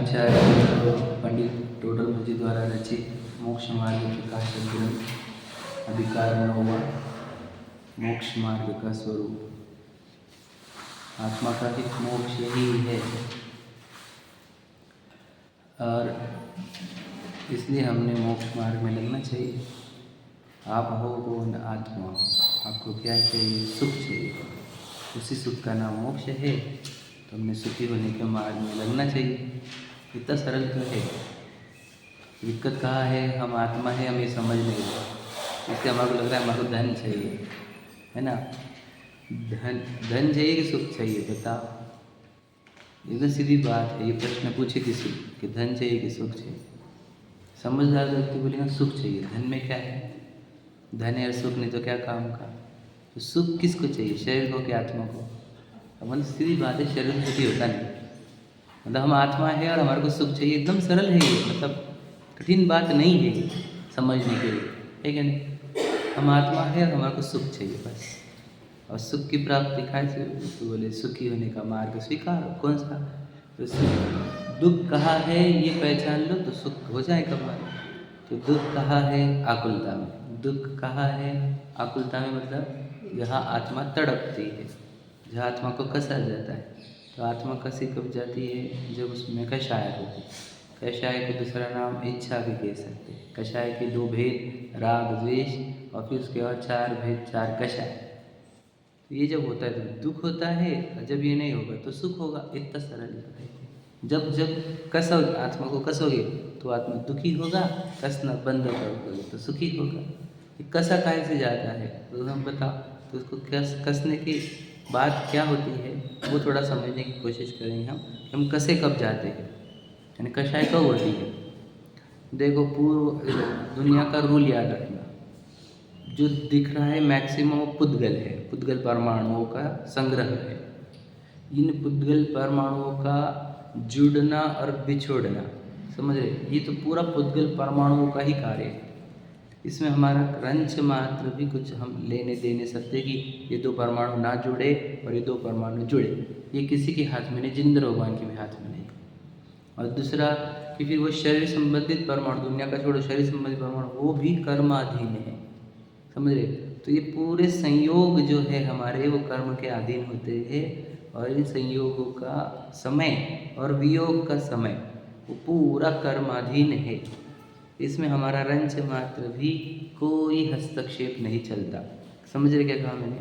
आचार्य पंडित टोडरमल जी द्वारा रचित मोक्ष मार्ग प्रकाशक ग्रंथ अधिकार 9वां मोक्ष मार्ग का स्वरूप। आत्मा का ही मोक्ष यही है और इसलिए हमने मोक्ष मार्ग में लगना चाहिए। आप हो वो न आत्मा हो, आपको क्या चाहिए? सुख चाहिए। उसी सुख का नाम मोक्ष है, तो हमने सुखी होने के मार्ग में लगना चाहिए। इतना सरल तो है। दिक्कत कहाँ है? हम आत्मा है, हम ये समझ नहीं रहे। इसलिए हमारे को लग रहा है हमारे को धन चाहिए, है ना? धन चाहिए कि सुख चाहिए? बताओ। एकदम सीधी बात है। ये प्रश्न पूछे किसी कि धन चाहिए कि सुख चाहिए? समझदार व्यक्ति बोलेगा सुख चाहिए। धन में क्या है? धन है और सुख नहीं तो क्या काम का? तो सुख किसको चाहिए? शरीर को कि आत्मा को? मतलब सीधी बात है, शरीर में सुखी होता नहीं। मतलब हम आत्मा है और हमारे को सुख चाहिए। एकदम सरल है ये, मतलब कठिन बात नहीं है ये समझने के लिए, है क्या नहीं? हम आत्मा है और हमारे को सुख चाहिए बस। और सुख की प्राप्ति कैसे? तो बोले सुखी होने का मार्ग स्वीकार। कौन सा? तो दुख कहाँ है ये पहचान लो तो सुख हो जाएगा मार्ग। तो दुख कहाँ है? आकुलता में। दुख कहाँ है? आकुलता में, मतलब जहाँ आत्मा तड़पती है, जहाँ आत्मा को कसा जाता है। तो आत्मा कसी कब जाती है? जब उसमें कषाय होती है। कषाय को दूसरा नाम इच्छा भी कह सकते हैं। कषाय के 2 भेद, राग द्वेष, और फिर उसके बाद 4 भेद, 4 कषाय। तो ये जब होता है तो दुख होता है, और जब ये नहीं होगा तो सुख होगा। इतना सरल है। जब कसोगे, आत्मा को कसोगे तो आत्मा दुखी होगा, कसना बंद कर दोगे तो सुखी होगा। कसा काहे से जाता है तो हम बताओ। तो उसको कसने की बात क्या होती है वो थोड़ा समझने की कोशिश करेंगे हम कसे कब जाते हैं, यानी कषाय कब होती है। देखो, पूर्व दुनिया का रूल याद रखना। जो दिख रहा है मैक्सिमम पुद्गल है, पुद्गल परमाणुओं का संग्रह है। इन पुद्गल परमाणुओं का जुड़ना और बिछोड़ना, समझ रहे? ये तो पूरा पुद्गल परमाणुओं का ही कार्य है। इसमें हमारा रंच मात्र भी कुछ हम लेने दे नहीं सकते कि ये 2 परमाणु ना जुड़े और ये 2 परमाणु जुड़े। ये किसी के हाथ में नहीं, जिंद्र भगवान के भी हाथ में नहीं। और दूसरा कि फिर वो शरीर संबंधित परमाणु, दुनिया का छोड़ो, शरीर संबंधित परमाणु वो भी कर्माधीन है, समझ रहे? तो ये पूरे संयोग जो है हमारे, वो कर्म के अधीन होते हैं। और इन संयोगों का समय और वियोग का समय वो पूरा कर्माधीन है। इसमें हमारा रंच मात्र भी कोई हस्तक्षेप नहीं चलता। समझ रहे क्या कहा मैंने?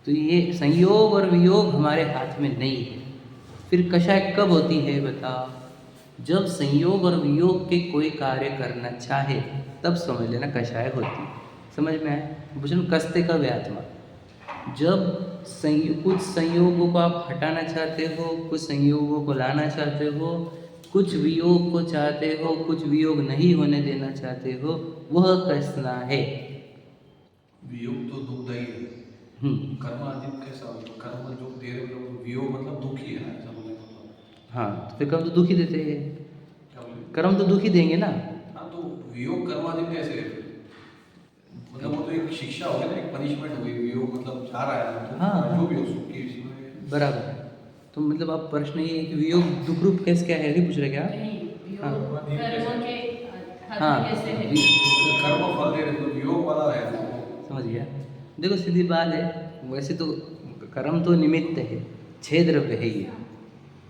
तो ये संयोग और वियोग हमारे हाथ में नहीं है। फिर कषाय कब होती है बताओ? जब संयोग और वियोग के कोई कार्य करना चाहे तब समझ लेना कषाय होती है। समझ में आए? भूषण कसते कब है आत्मा? जब कुछ संयोगों को आप हटाना चाहते हो, कुछ संयोगों को लाना चाहते हो, कुछ वियोग को चाहते हो, कुछ वियोग नहीं होने देना चाहते हो, वह कसना है। वियोग तो दुखदायी है। कर्माधीन कैसा होगा? कर्म जो दे रहे हो, वियोग मतलब दुखी है ना, ऐसा बोलने का मतलब। हाँ, तो फिर कर्म तो दुखी देते हैं। क्या बोले? कर्म तो दुखी देंगे ना। हाँ, तो वियोग कर्माधीन कैसे है? मतलब वो तो एक शिक्षा हो गई ना, एक पनिशमेंट हो गई। वियोग मतलब जा रहा है तो हाँ, जो भी हो सुख की इसमें बराबर है। तो मतलब आप प्रश्न ये है कि वियोग दुख रूप कैसे क्या है, पूछ रहे क्या? हाँ, हाँ, कर्म फल दे रहे तो वियोग वाला है तो। समझ गया। देखो सीधी बात है, वैसे तो कर्म तो निमित्त है, 6 द्रव्य है ये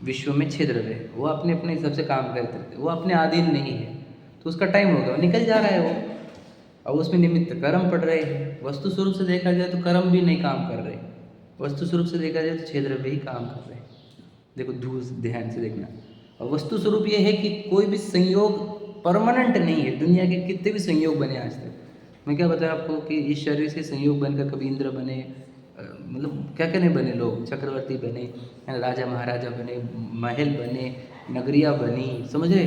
विश्व में, 6 द्रव्य है। वो अपने अपने हिसाब से काम करते रहते, वो अपने अधीन नहीं है। तो उसका टाइम होगा, निकल जा रहा है वो, और उसमें निमित्त कर्म पड़ रहे हैं। वस्तु स्वरूप से देखा जाए तो कर्म भी नहीं काम कर रहे, वस्तु स्वरूप से देखा जाए तो 6 द्रव्य ही काम कर रहे हैं। देखो ध्यान से देखना। और वस्तु स्वरूप ये है कि कोई भी संयोग परमानेंट नहीं है। दुनिया के कितने भी संयोग बने आज तक, मैं क्या बताया आपको कि इस शरीर से संयोग बनकर कभी इंद्र बने, मतलब क्या क्या नहीं बने लोग, चक्रवर्ती बने, राजा महाराजा बने, महल बने, नगरियाँ बनी, समझ रहे?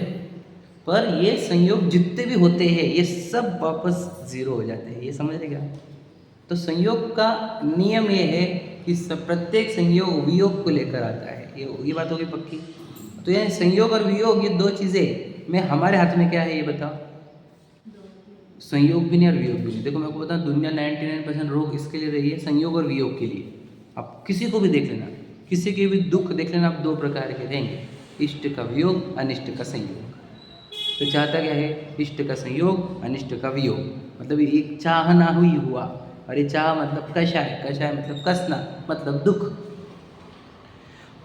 पर ये संयोग जितने भी होते हैं ये सब वापस जीरो हो जाते हैं। ये समझ रहे क्या? तो संयोग का नियम ये है कि प्रत्येक संयोग वियोग को लेकर आता है। ये बात होगी पक्की। तो ये संयोग और वियोग, ये 2 चीज़ें में हमारे हाथ में क्या है ये बताओ? संयोग भी नहीं और वियोग भी नहीं। देखो मैं आपको बताऊँ, दुनिया 99% रोग इसके लिए रही है, संयोग और वियोग के लिए। आप किसी को भी देख लेना, किसी के भी दुख देख लेना, आप 2 प्रकार के रहेंगे। इष्ट का वियोग, अनिष्ट का संयोग। तो चाहता क्या है? इष्ट का संयोग, अनिष्ट का वियोग। मतलब एक चाहना हुई हुआ, और ये चाह मतलब कषाय, कषाय मतलब कसना, मतलब दुख।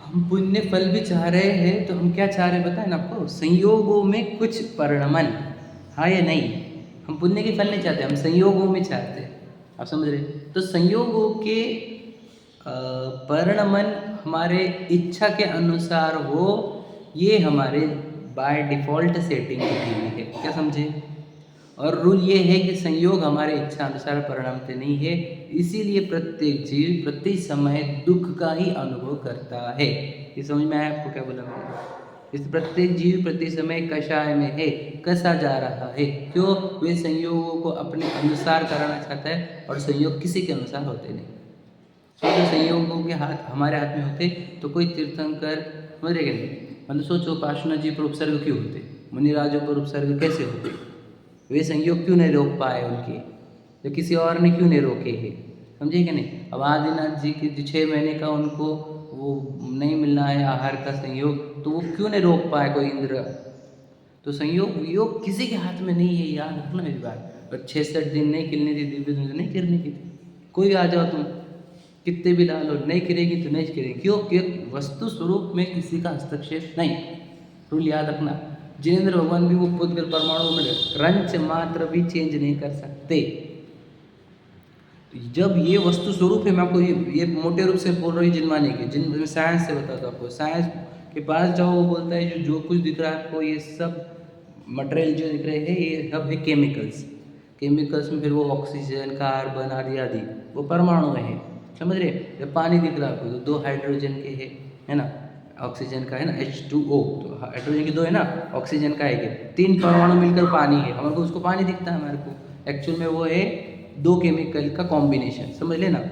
हम पुण्य फल भी चाह रहे हैं, तो हम क्या चाह रहे हैं बताएं ना आपको? संयोगों में कुछ परिणमन, हाँ या नहीं? हम पुण्य के फल नहीं चाहते, हम संयोगों में चाहते हैं। आप समझ रहे? तो संयोगों के परिणमन हमारे इच्छा के अनुसार हो, ये हमारे बाय डिफ़ॉल्ट सेटिंग की हुई है। क्या समझे? और रूल ये है कि संयोग हमारे इच्छा अनुसार परिणमते नहीं है, इसीलिए प्रत्येक जीव प्रत्येक समय दुख का ही अनुभव करता है। ये समझ में आया आपको क्या बोला मैंने? इस प्रत्येक जीव प्रत्येक समय कषाय में है, कसा जा रहा है। क्यों? वे संयोगों को अपने अनुसार कराना चाहता है, और संयोग किसी के अनुसार होते नहीं। सोचो संयोगों के हाथ हमारे हाथ में होते तो कोई तीर्थंकर, समझ रहे क्या नहीं? मतलब सोचो पार्श्वनाथ जी पर उपसर्ग क्यों होते, मुनिराजों पर उपसर्ग कैसे होते? वे संयोग क्यों नहीं रोक पाए उनके, या किसी और ने क्यों नहीं रोके हैं? समझे कि नहीं? अब आदिनाथ जी के 6 महीने का उनको वो नहीं मिलना है आहार का संयोग, तो वो क्यों नहीं रोक पाए कोई इंद्र? तो संयोग वियोग किसी के हाथ में नहीं है, याद रखना मेरी बात। और 66 दिन नहीं खिलने थी दिव्य दुनिया, नहीं गिरने की थी। कोई आ जाओ तुम, कितने भी ला लो, नहीं गिरेगी तो नहीं गिरेगी। क्यों? कि वस्तु स्वरूप में किसी का हस्तक्षेप नहीं। रूल याद रखना। जिनेंद्र भगवान भी वो पुद्गल परमाणु में रंच मात्र भी चेंज नहीं कर सकते। जब ये वस्तु स्वरूप है, मैं आपको ये मोटे रूप से बोल रही जिनमानी की, जिन साइंस से बताता हूँ आपको। साइंस के पास जाओ, वो बोलता है जो कुछ दिख रहा है आपको, ये सब मटेरियल जो दिख रहे हैं ये सब है केमिकल्स। केमिकल्स में फिर वो ऑक्सीजन, कार्बन आदि आदि वो परमाणु है। समझ रहे? जब पानी दिख रहा है आपको, तो 2 हाइड्रोजन के है ना, ऑक्सीजन का है ना H2O, तो हाइड्रोजन के 2 है ना, ऑक्सीजन का 1 है, 3 परमाणु मिलकर पानी है। हमारे को उसको पानी दिखता है हमारे को, एक्चुअल में वो है 2 केमिकल का कॉम्बिनेशन। समझ लेना,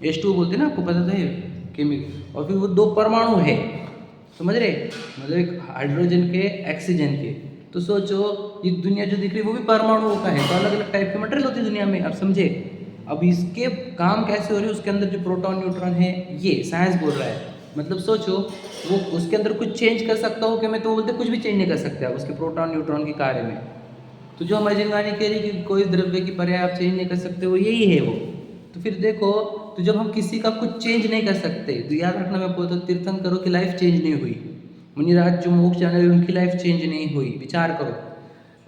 H2O बोलते हैं ना, आपको पता तो है केमिकल, और फिर वो 2 परमाणु है। समझ रहे? मतलब एक हाइड्रोजन के, ऑक्सीजन के। तो सोचो ये दुनिया जो दिख रही है वो भी परमाणुओं का है, तो अलग अलग टाइप के मटेरियल होते हैं दुनिया में। आप समझे? अब इसके काम कैसे हो रहे हैं, उसके अंदर जो प्रोटॉन न्यूट्रॉन है, ये साइंस बोल रहा है। मतलब सोचो वो उसके अंदर कुछ चेंज कर सकता हो क्या? मैं तो बोलते कुछ भी चेंज नहीं कर सकते आप उसके प्रोटॉन न्यूट्रॉन के कार्य में। तो जो हमारी जिनवानी कह रही कि कोई द्रव्य की पर्याय आप चेंज नहीं कर सकते, वो यही है वो। तो फिर देखो, तो जब हम किसी का कुछ चेंज नहीं कर सकते, तो याद रखना, मैं बोलता हूँ तीर्थंकरों की लाइफ चेंज नहीं हुई, मुनिराज जो मोक्ष जाने उनकी लाइफ चेंज नहीं हुई। विचार करो।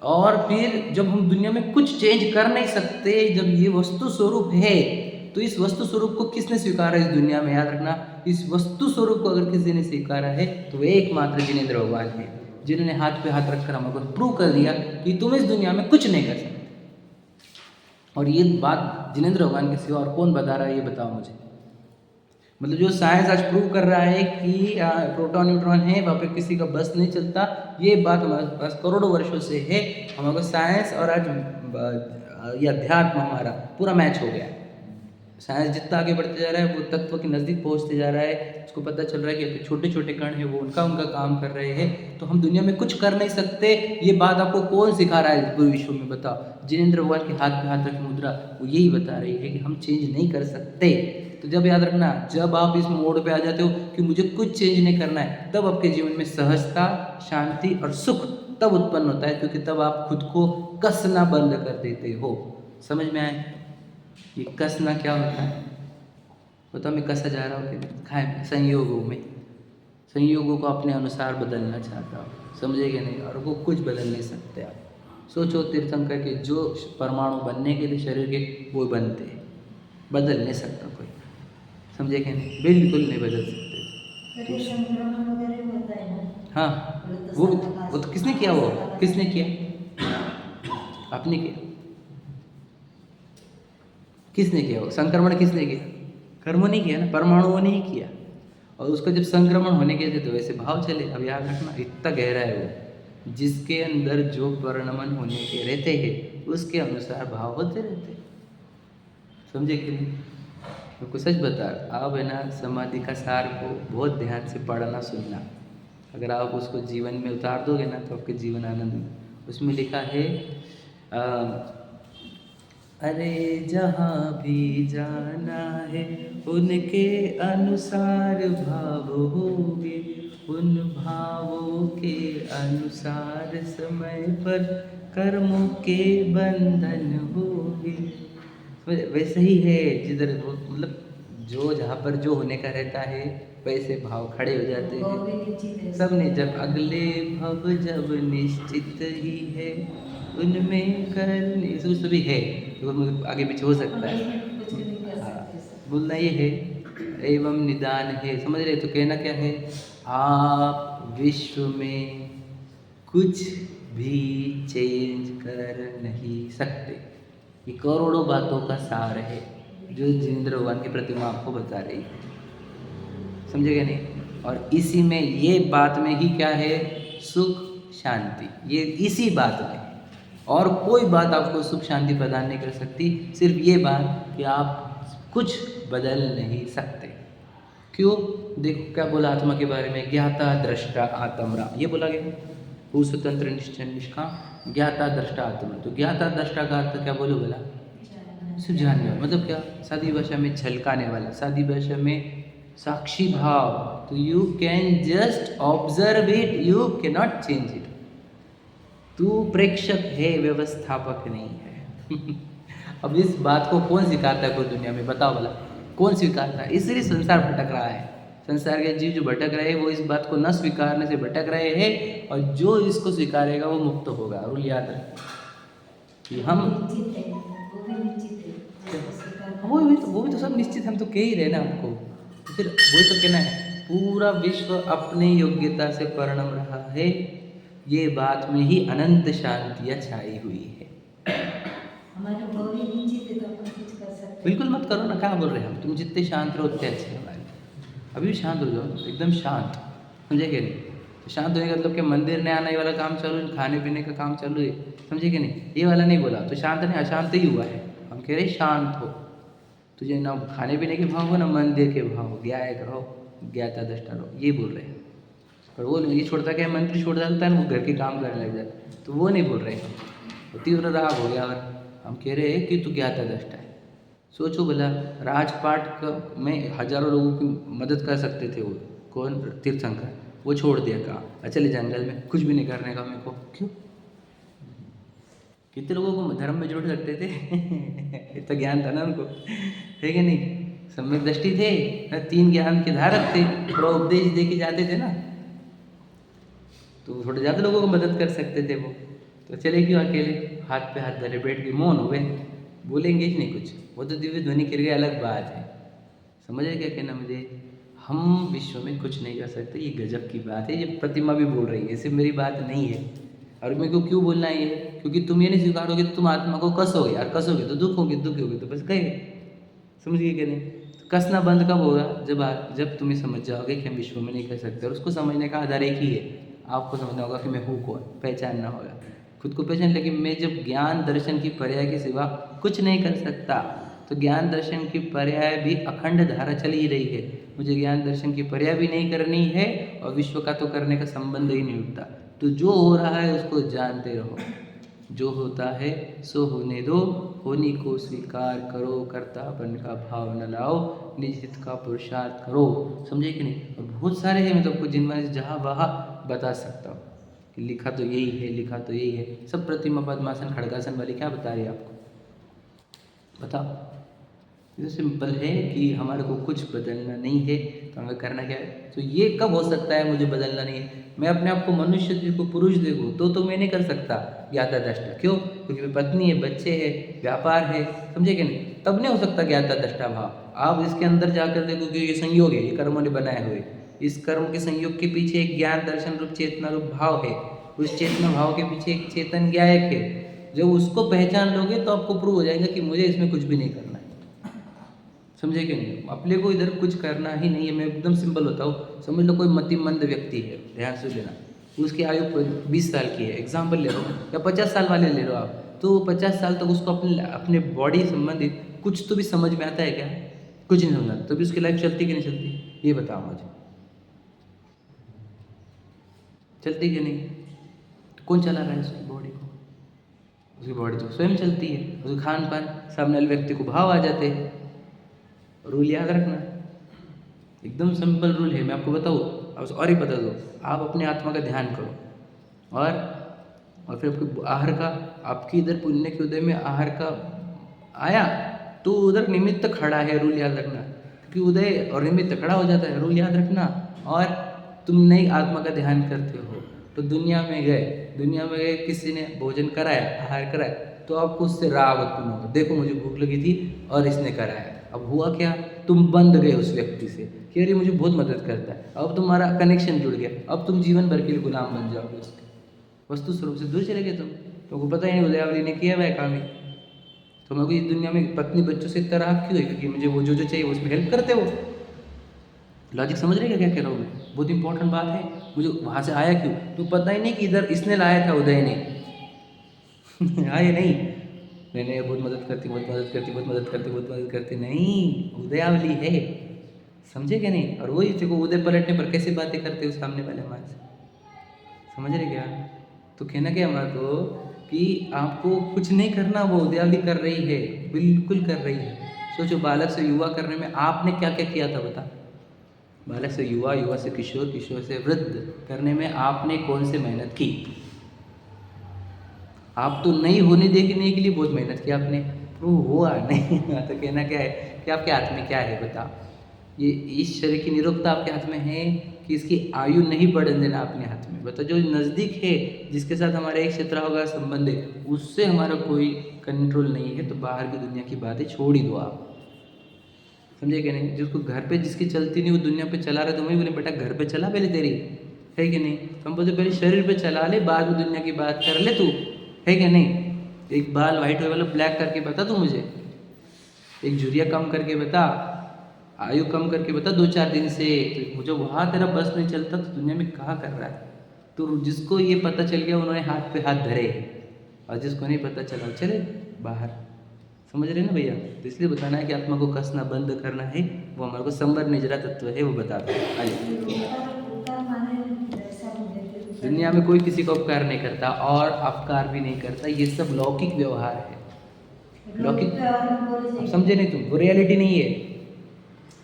और फिर जब हम दुनिया में कुछ चेंज कर नहीं सकते, जब ये वस्तु स्वरूप है, तो इस वस्तु स्वरूप को किसने स्वीकारा इस दुनिया में? याद रखना, इस वस्तु स्वरूप को अगर किसी ने स्वीकारा है, तो वे एकमात्र जिनेंद्र भगवान है, जिन्होंने हाथ पे हाथ रखकर हमको प्रूव कर दिया कि तुम इस दुनिया में कुछ नहीं कर सकते। और ये बात जिनेंद्र भगवान के सिवा और कौन बता रहा है, ये बताओ मुझे। मतलब जो साइंस आज प्रूव कर रहा है कि प्रोटॉन न्यूट्रॉन है, वहाँ पे किसी का बस नहीं चलता, ये बात हमारे पास करोड़ों वर्षों से है। हमारे साइंस और आज ये अध्यात्म हमारा पूरा मैच हो गया है। साइंस जितना आगे बढ़ते जा रहा है, वो तत्व के नज़दीक पहुंचते जा रहा है। उसको पता चल रहा है कि छोटे छोटे कण हैं, वो उनका काम कर रहे हैं, तो हम दुनिया में कुछ कर नहीं सकते। ये बात आपको कौन सिखा रहा है पूरे विश्व में? बताओ। जिनेंद्र भगवान के हाथ पे हाथ रखी मुद्रा वो यही बता रही है कि हम चेंज नहीं कर सकते। तो जब याद रखना, जब आप इस मोड पे आ जाते हो कि मुझे कुछ चेंज नहीं करना है, तब आपके जीवन में सहजता, शांति और सुख तब उत्पन्न होता है, क्योंकि तब आप खुद को कसना बंद कर देते हो। समझ में आए? ये कसना क्या होता है? तो मैं कसा जा रहा हूँ कि खाए संयोगों में, संयोगों को अपने अनुसार बदलना चाहता हूँ। समझेगे नहीं? और वो कुछ बदल नहीं सकते आप। सोचो तीर्थंकर के जो परमाणु बनने के लिए शरीर के वो बनते हैं, बदल नहीं सकता कोई। समझे क्या नहीं? बिल्कुल नहीं बदल सकते। संक्रमण वगैरह होता है ना? हाँ, वो तो किसने किया? वो किसने किया? आपने किया। किसने किया? वो संक्रमण किसने किया? कर्मों ने किया ना, परमाणुओं ने ही किया। और उसका जब संक्रमण होने के थे तो वैसे भाव चले। अब याद रखना, इतना गहरा है वो, जिसके अंदर जो परिणमन होने के रहते हैं उसके अनुसार भाव होते रहते हैं। समझे कि नहीं? आपको सच बता, आप है ना समाधि का सार को बहुत ध्यान से पढ़ना सुनना। अगर आप उसको जीवन में उतार दोगे ना, तो आपके जीवन आनंद में। उसमें लिखा है अरे जहाँ भी जाना है उनके अनुसार भाव होगे, उन भावों के अनुसार समय पर कर्मों के बंधन होंगे। वैसे ही है जिधर मतलब जो जहाँ पर जो होने का रहता है वैसे भाव खड़े हो जाते वो हैं। भी निश्चित है। सबने जब अगले भव जब निश्चित ही है उनमें करने सुख भी है, तो मतलब आगे पीछे हो सकता है। उसमें कुछ नहीं कर हाँ, सकते सर। बोलना ये है एवं निदान है, समझ रहे? तो कहना क्या है, आप विश्व में कुछ भी चेंज कर नहीं सकते। ये करोड़ों बातों का सार है जो जिनेंद्र भगवान की प्रतिमा आपको बता रही है, समझेगा नहीं? और इसी में ये बात में ही क्या है, सुख शांति, ये इसी बात में है। और कोई बात आपको सुख शांति प्रदान नहीं कर सकती, सिर्फ ये बात कि आप कुछ बदल नहीं सकते। क्यों? देखो क्या बोला आत्मा के बारे में, ज्ञाता दृष्टा आत्मरा, ये बोला गया, वो स्वतंत्र निश्चय निष्काम, ज्ञाता दृष्टा आत्मा। तो ज्ञाता दृष्टा का अर्थ क्या बोलो बोला, सिर्फ जानने वाला, मतलब क्या, सादी भाषा में झलकाने वाला, सादी भाषा में साक्षी भाव। तो you can just observe it, you can not change it. तू प्रेक्षक है, व्यवस्थापक नहीं है। अब इस बात को कौन स्वीकारता है पूरी दुनिया में, बताओ भला, कौन स्वीकारता है? इसलिए संसार भटक रहा है। संसार के जीव जो भटक रहे हैं वो इस बात को न स्वीकारने से भटक रहे हैं, और जो इसको स्वीकारेगा वो मुक्त होगा। रूल याद रखें कि हम निश्चित है, वो भी निश्चित है। वो भी तो सब निश्चित, हम तो कह ही रहे ना आपको। तो फिर वही तो कहना है, पूरा विश्व अपनी योग्यता से परिणम रहा है, ये बात में ही अनंत शांतियाँ छाई हुई है। हमारे भाव भी निश्चित है तो अपन कुछ कर सकते हैं। बिल्कुल मत करो ना, कहाँ बोल रहे हैं हम, तुम जितने शांत रहो उतने अच्छे हमारे। अभी भी शांत हो जाओ, एकदम शांत, समझे कि नहीं? तो शांत होने का मतलब कि मंदिर में आने वाला काम चालू है, खाने पीने का काम चालू है, समझे कि नहीं? ये वाला नहीं बोला, तो शांत नहीं, अशांत ही हुआ है। हम कह रहे शांत हो, तुझे ना खाने पीने के भाव हो ना मंदिर के भाव हो, ज्ञायक रहो, ज्ञाता दृष्टा रहो, ये बोल रहे हैं। पर वो ये छोड़ता क्या, मंत्री छोड़ डालता है, वो घर के काम करने लग जाता है, तो वो नहीं बोल रहे हैं। तो तीव्र राग हो गया। और हम कह रहे हैं कि तू ज्ञाता दृष्टा है। सोचो भला, राजपाट में हजारों लोगों की मदद कर सकते थे वो, कौन, तीर्थंकर, वो छोड़ दिया काम, चले जंगल में, कुछ भी नहीं करने का मेरे को, क्यों? कितने लोगों को धर्म में जोड़ सकते थे। इतना ज्ञान था ना उनको, है कि नहीं? सम्यक दृष्टि थे ना, 3 ज्ञान के धारक थे, थोड़ा उपदेश दे के जाते थे ना, तो थोड़े ज़्यादा लोगों को मदद कर सकते थे वो। तो चले क्यों अकेले, हाथ पे हाथ धरे बैठ के मौन हुए, बोलेंगे ही नहीं कुछ, वो तो दिव्य ध्वनि कर गए, अलग बात है। समझे क्या कहना मुझे? हम विश्व में कुछ नहीं कर सकते, ये गजब की बात है। ये प्रतिमा भी बोल रही है, सिर्फ मेरी बात नहीं है। और मेरे को क्यों बोलना है ये, क्योंकि तुम ये नहीं स्वीकारोगे तो तुम आत्मा को कसोगे, और कसोगे तो दुख होगे, दुख होगे तो बस गए। समझिए क्या नहीं? तो कसना बंद कब होगा, जब तुम्हें समझ जाओगे कि हम विश्व में नहीं कर सकते। और उसको समझने का आधार एक ही है, आपको समझना होगा कि मैं हूँ कौन, पहचानना होगा, खुद को पहचान। लेकिन मैं जब ज्ञान दर्शन की पर्याय के सिवा कुछ नहीं कर सकता, तो ज्ञान दर्शन की पर्याय भी अखंड धारा चल ही रही है। मुझे ज्ञान दर्शन की पर्याय भी नहीं करनी है, और विश्व का तो करने का संबंध ही नहीं उठता। तो जो हो रहा है उसको जानते रहो, जो होता है सो होने दो, होनी को स्वीकार करो, कर्तापन का भाव न लाओ, निज हित का पुरुषार्थ करो। समझे कि नहीं? और बहुत सारे हैं, मैं तो आपको जिनमें जहाँ वहाँ बता सकता हूँ कि लिखा तो यही है, लिखा तो यही है। सब प्रतिमा पद्मासन खड़गासन वाली क्या बता रही है आपको, बताओ? ये सिंपल है कि हमारे को कुछ बदलना नहीं है, तो हमें करना क्या है? तो ये कब हो सकता है मुझे बदलना नहीं है? मैं अपने आप को मनुष्य देखूँ, पुरुष देखूँ, तो मैं नहीं कर सकता ज्ञाता दृष्टा। क्यों? क्योंकि मेरी पत्नी है, बच्चे है, व्यापार है, समझे कि नहीं? तब नहीं हो सकता ज्ञाता दृष्टा भाव। आप इसके अंदर जाकर देखो कि ये संयोग है, ये कर्मों ने बनाए हुए, इस कर्म के संयोग के पीछे एक ज्ञान दर्शन रूप चेतना रूप भाव है, उस चेतना भाव के पीछे एक चेतन ज्ञायक है। जब उसको पहचान लोगे तो आपको प्रूव हो जाएगा कि मुझे इसमें कुछ भी नहीं करना है। समझे कि नहीं? अपने को इधर कुछ करना ही नहीं है। मैं एकदम सिंपल बताऊँ, समझ लो कोई मतिमंद व्यक्ति है, ध्यान से लेना, उसकी आयु 20 साल की है, एग्जाम्पल ले लो, या 50 साल वाले ले लो आप, तो 50 साल तक उसको अपने बॉडी संबंधित कुछ तो भी समझ में आता है क्या? कुछ नहीं समझ, तो भी उसकी लाइफ चलती कि नहीं चलती, ये बताओ मुझे, चलती कि नहीं? कौन चला रहा है उसकी बॉडी को? उसकी बॉडी तो स्वयं चलती है। उसके खान पान, सामने वाले व्यक्ति को भाव आ जाते हैं। रूल याद रखना, एकदम सिंपल रूल है। मैं आपको बताऊँ, अब और ही बता दो, आप अपने आत्मा का ध्यान करो और फिर आपके आहार का, आपकी इधर पुण्य के उदय में आहार का आया तो उधर निमित्त खड़ा है, रूल याद रखना, क्योंकि उदय और निमित्त खड़ा हो जाता है, रूल याद रखना। और तुम नई आत्मा का ध्यान करते हो तो दुनिया में गए, किसी ने भोजन कराया, आहार कराया, तो आपको उससे राग उत्पन्न होगा, देखो मुझे भूख लगी थी और इसने कराया। अब हुआ क्या, तुम बंध गए उस व्यक्ति से कि अरे मुझे बहुत मदद करता है, अब तुम्हारा कनेक्शन जुड़ गया, अब तुम जीवन भर के लिए गुलाम बन जाओगे उसके, वस्तु स्वरूप से दूर चले गए तुमको पता ही नहीं उदयावली ने किया हुआ है काम ही। तो मेरे को इस दुनिया में पत्नी बच्चों से इतना राग क्यों है, क्योंकि मुझे वो जो चाहिए उसमें हेल्प करते हो। लॉजिक समझ रहे क्या कह रहा हूँ मैं, बहुत इंपॉर्टेंट बात है। मुझे वहाँ से आया क्यों, तो पता ही नहीं कि इधर इसने लाया था, उदय ने आया नहीं, मैंने बहुत मदद करती नहीं, उदयावली है, समझे क्या नहीं। और वही देखो उदय पलटने पर कैसे बातें करते हो सामने वाले हमारे से, समझ रहे क्या। तो कहना क्या हमारे को कि आपको कुछ नहीं करना, वो उदयावली कर रही है, बिल्कुल कर रही है। सोचो बालक से युवा करने में आपने क्या क्या किया था, बता। बालक से युवा, युवा से किशोर, किशोर से वृद्ध करने में आपने कौन से मेहनत की। आप तो नहीं होने देखने के लिए बहुत मेहनत की आपने, वो हुआ नहीं तो कहना क्या है कि आपके हाथ में क्या है, बता। ये इस शरीर की निरोगता आपके हाथ में है कि इसकी आयु नहीं बढ़ने देना अपने हाथ में, बता। जो नज़दीक है, जिसके साथ हमारा एक क्षेत्र होगा संबंध है, उससे हमारा कोई कंट्रोल नहीं है, तो बाहर की दुनिया की बातें छोड़ ही दो आप, समझे क्या नहीं। जिसको घर पे जिसकी चलती नहीं वो दुनिया पे चला रहे, तो वही बोले बेटा घर पे चला पहले तेरी, है कि नहीं। तो हम बोलते पहले शरीर पे चला ले, बाद में दुनिया की बात कर ले तू, है कि नहीं। एक बाल वाइट हो वाला ब्लैक करके बता तू मुझे, एक झुरिया कम करके बता, आयु कम करके बता 2-4 दिन से। तो मुझे वहाँ तेरा बस नहीं चलता तो दुनिया में कहाँ कर रहा है। तो जिसको ये पता चल गया उन्होंने हाथ पे हाथ धरे, और जिसको नहीं पता चला चले बाहर, समझ रहे ना भैया। तो इसलिए बताना है कि आत्मा को कसना बंद करना है, वो हमारे को संबर निजरा तत्व है, वो बताते हैं। आइए, दुनिया में कोई किसी का उपकार नहीं करता और अपकार भी नहीं करता, ये सब लौकिक व्यवहार है। लौकिक अब समझे नहीं तुम, वो रियलिटी नहीं है।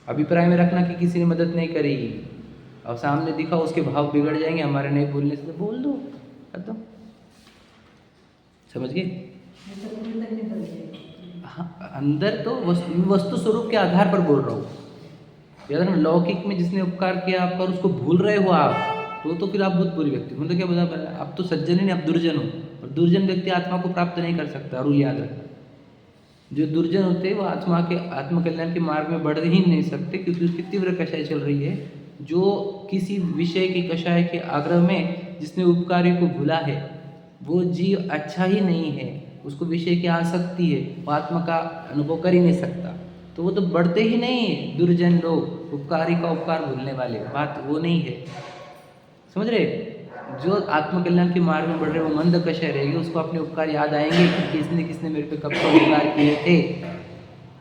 अभिप्राय में रखना कि किसी ने मदद नहीं करी और सामने दिखा उसके भाव बिगड़ जाएंगे हमारे नहीं बोलने से, तो बोल दो खत्म, समझ गए। हाँ, अंदर तो वस्तु स्वरूप के आधार पर बोल रहा हूँ। याद रखना, लौकिक में जिसने उपकार किया आपका और उसको भूल रहे हो आप, तो फिर आप बहुत बुरी व्यक्ति हो। मतलब क्या बता, आप तो सज्जन ही नहीं, आप दुर्जन हो, और दुर्जन व्यक्ति आत्मा को प्राप्त नहीं कर सकता। और याद रखना, जो दुर्जन होते हैं वो आत्मा के आत्मकल्याण के मार्ग में बढ़ ही नहीं सकते, क्योंकि उसकी तीव्र कषाय चल रही है। जो किसी विषय की कषाय के आग्रह में जिसने उपकारी को भूला है, वो जीव अच्छा ही नहीं है, उसको विषय की आसक्ति है, वो आत्मा का अनुभव कर ही नहीं सकता, तो वो तो बढ़ते ही नहीं है। दुर्जन लोग, उपकारी का उपकार भूलने वाले, बात वो नहीं है, समझ रहे। जो आत्मकल्याण के मार्ग में बढ़ रहे वो मंद कषाय रहेगी, उसको अपने उपकार याद आएंगे कि किसने किसने मेरे पे कब कब उपकार किए थे।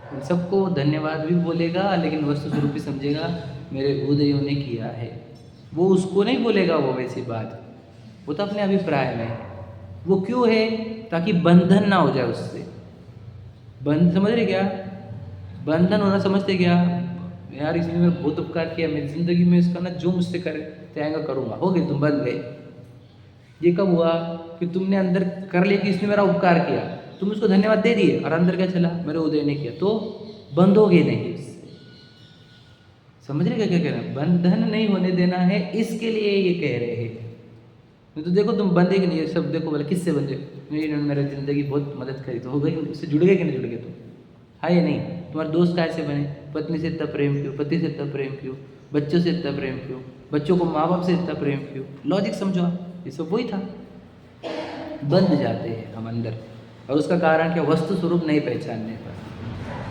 उन सबको धन्यवाद भी बोलेगा, लेकिन वस्तु स्वरूप भी समझेगा मेरे उदयों ने किया है। वो उसको नहीं बोलेगा वो वैसी बात, वो तो अपने अभिप्राय में। वो क्यों है, ताकि बंधन ना हो जाए उससे। समझ रहे क्या, बंधन होना समझते क्या यार, इसने मेरे बहुत उपकार किया, मेरी ज़िंदगी में इसका ना जो मुझसे करे त्यागा करूँगा, हो गए तुम बंध गए। ये कब हुआ कि तुमने अंदर कर लिया कि इसने मेरा उपकार किया, तुम उसको धन्यवाद दे दिए, और अंदर क्या चला, मेरे उदय ने किया, तो बंधोगे नहीं उससे। समझ रहे क्या कह रहे हैं, बंधन नहीं होने देना है, इसके लिए ये कह रहे हैं। तो देखो तुम बंधे कि नहीं, सब देखो बोले किससे बंधे, इन्होंने मेरी ज़िंदगी बहुत मदद करी, तो हो गई, उससे जुड़ गए कि नहीं जुड़ गए तुम, हाँ या नहीं। तुम्हारे दोस्त कैसे बने, पत्नी से इतना प्रेम क्यों, पति से इतना प्रेम क्यों, बच्चों से इतना प्रेम क्यों, बच्चों को माँ बाप से इतना प्रेम क्यों। लॉजिक समझो आप, ये सब वही था। बंध जाते हैं हम अंदर, और उसका कारण क्या, वस्तु स्वरूप नहीं पहचानने पर।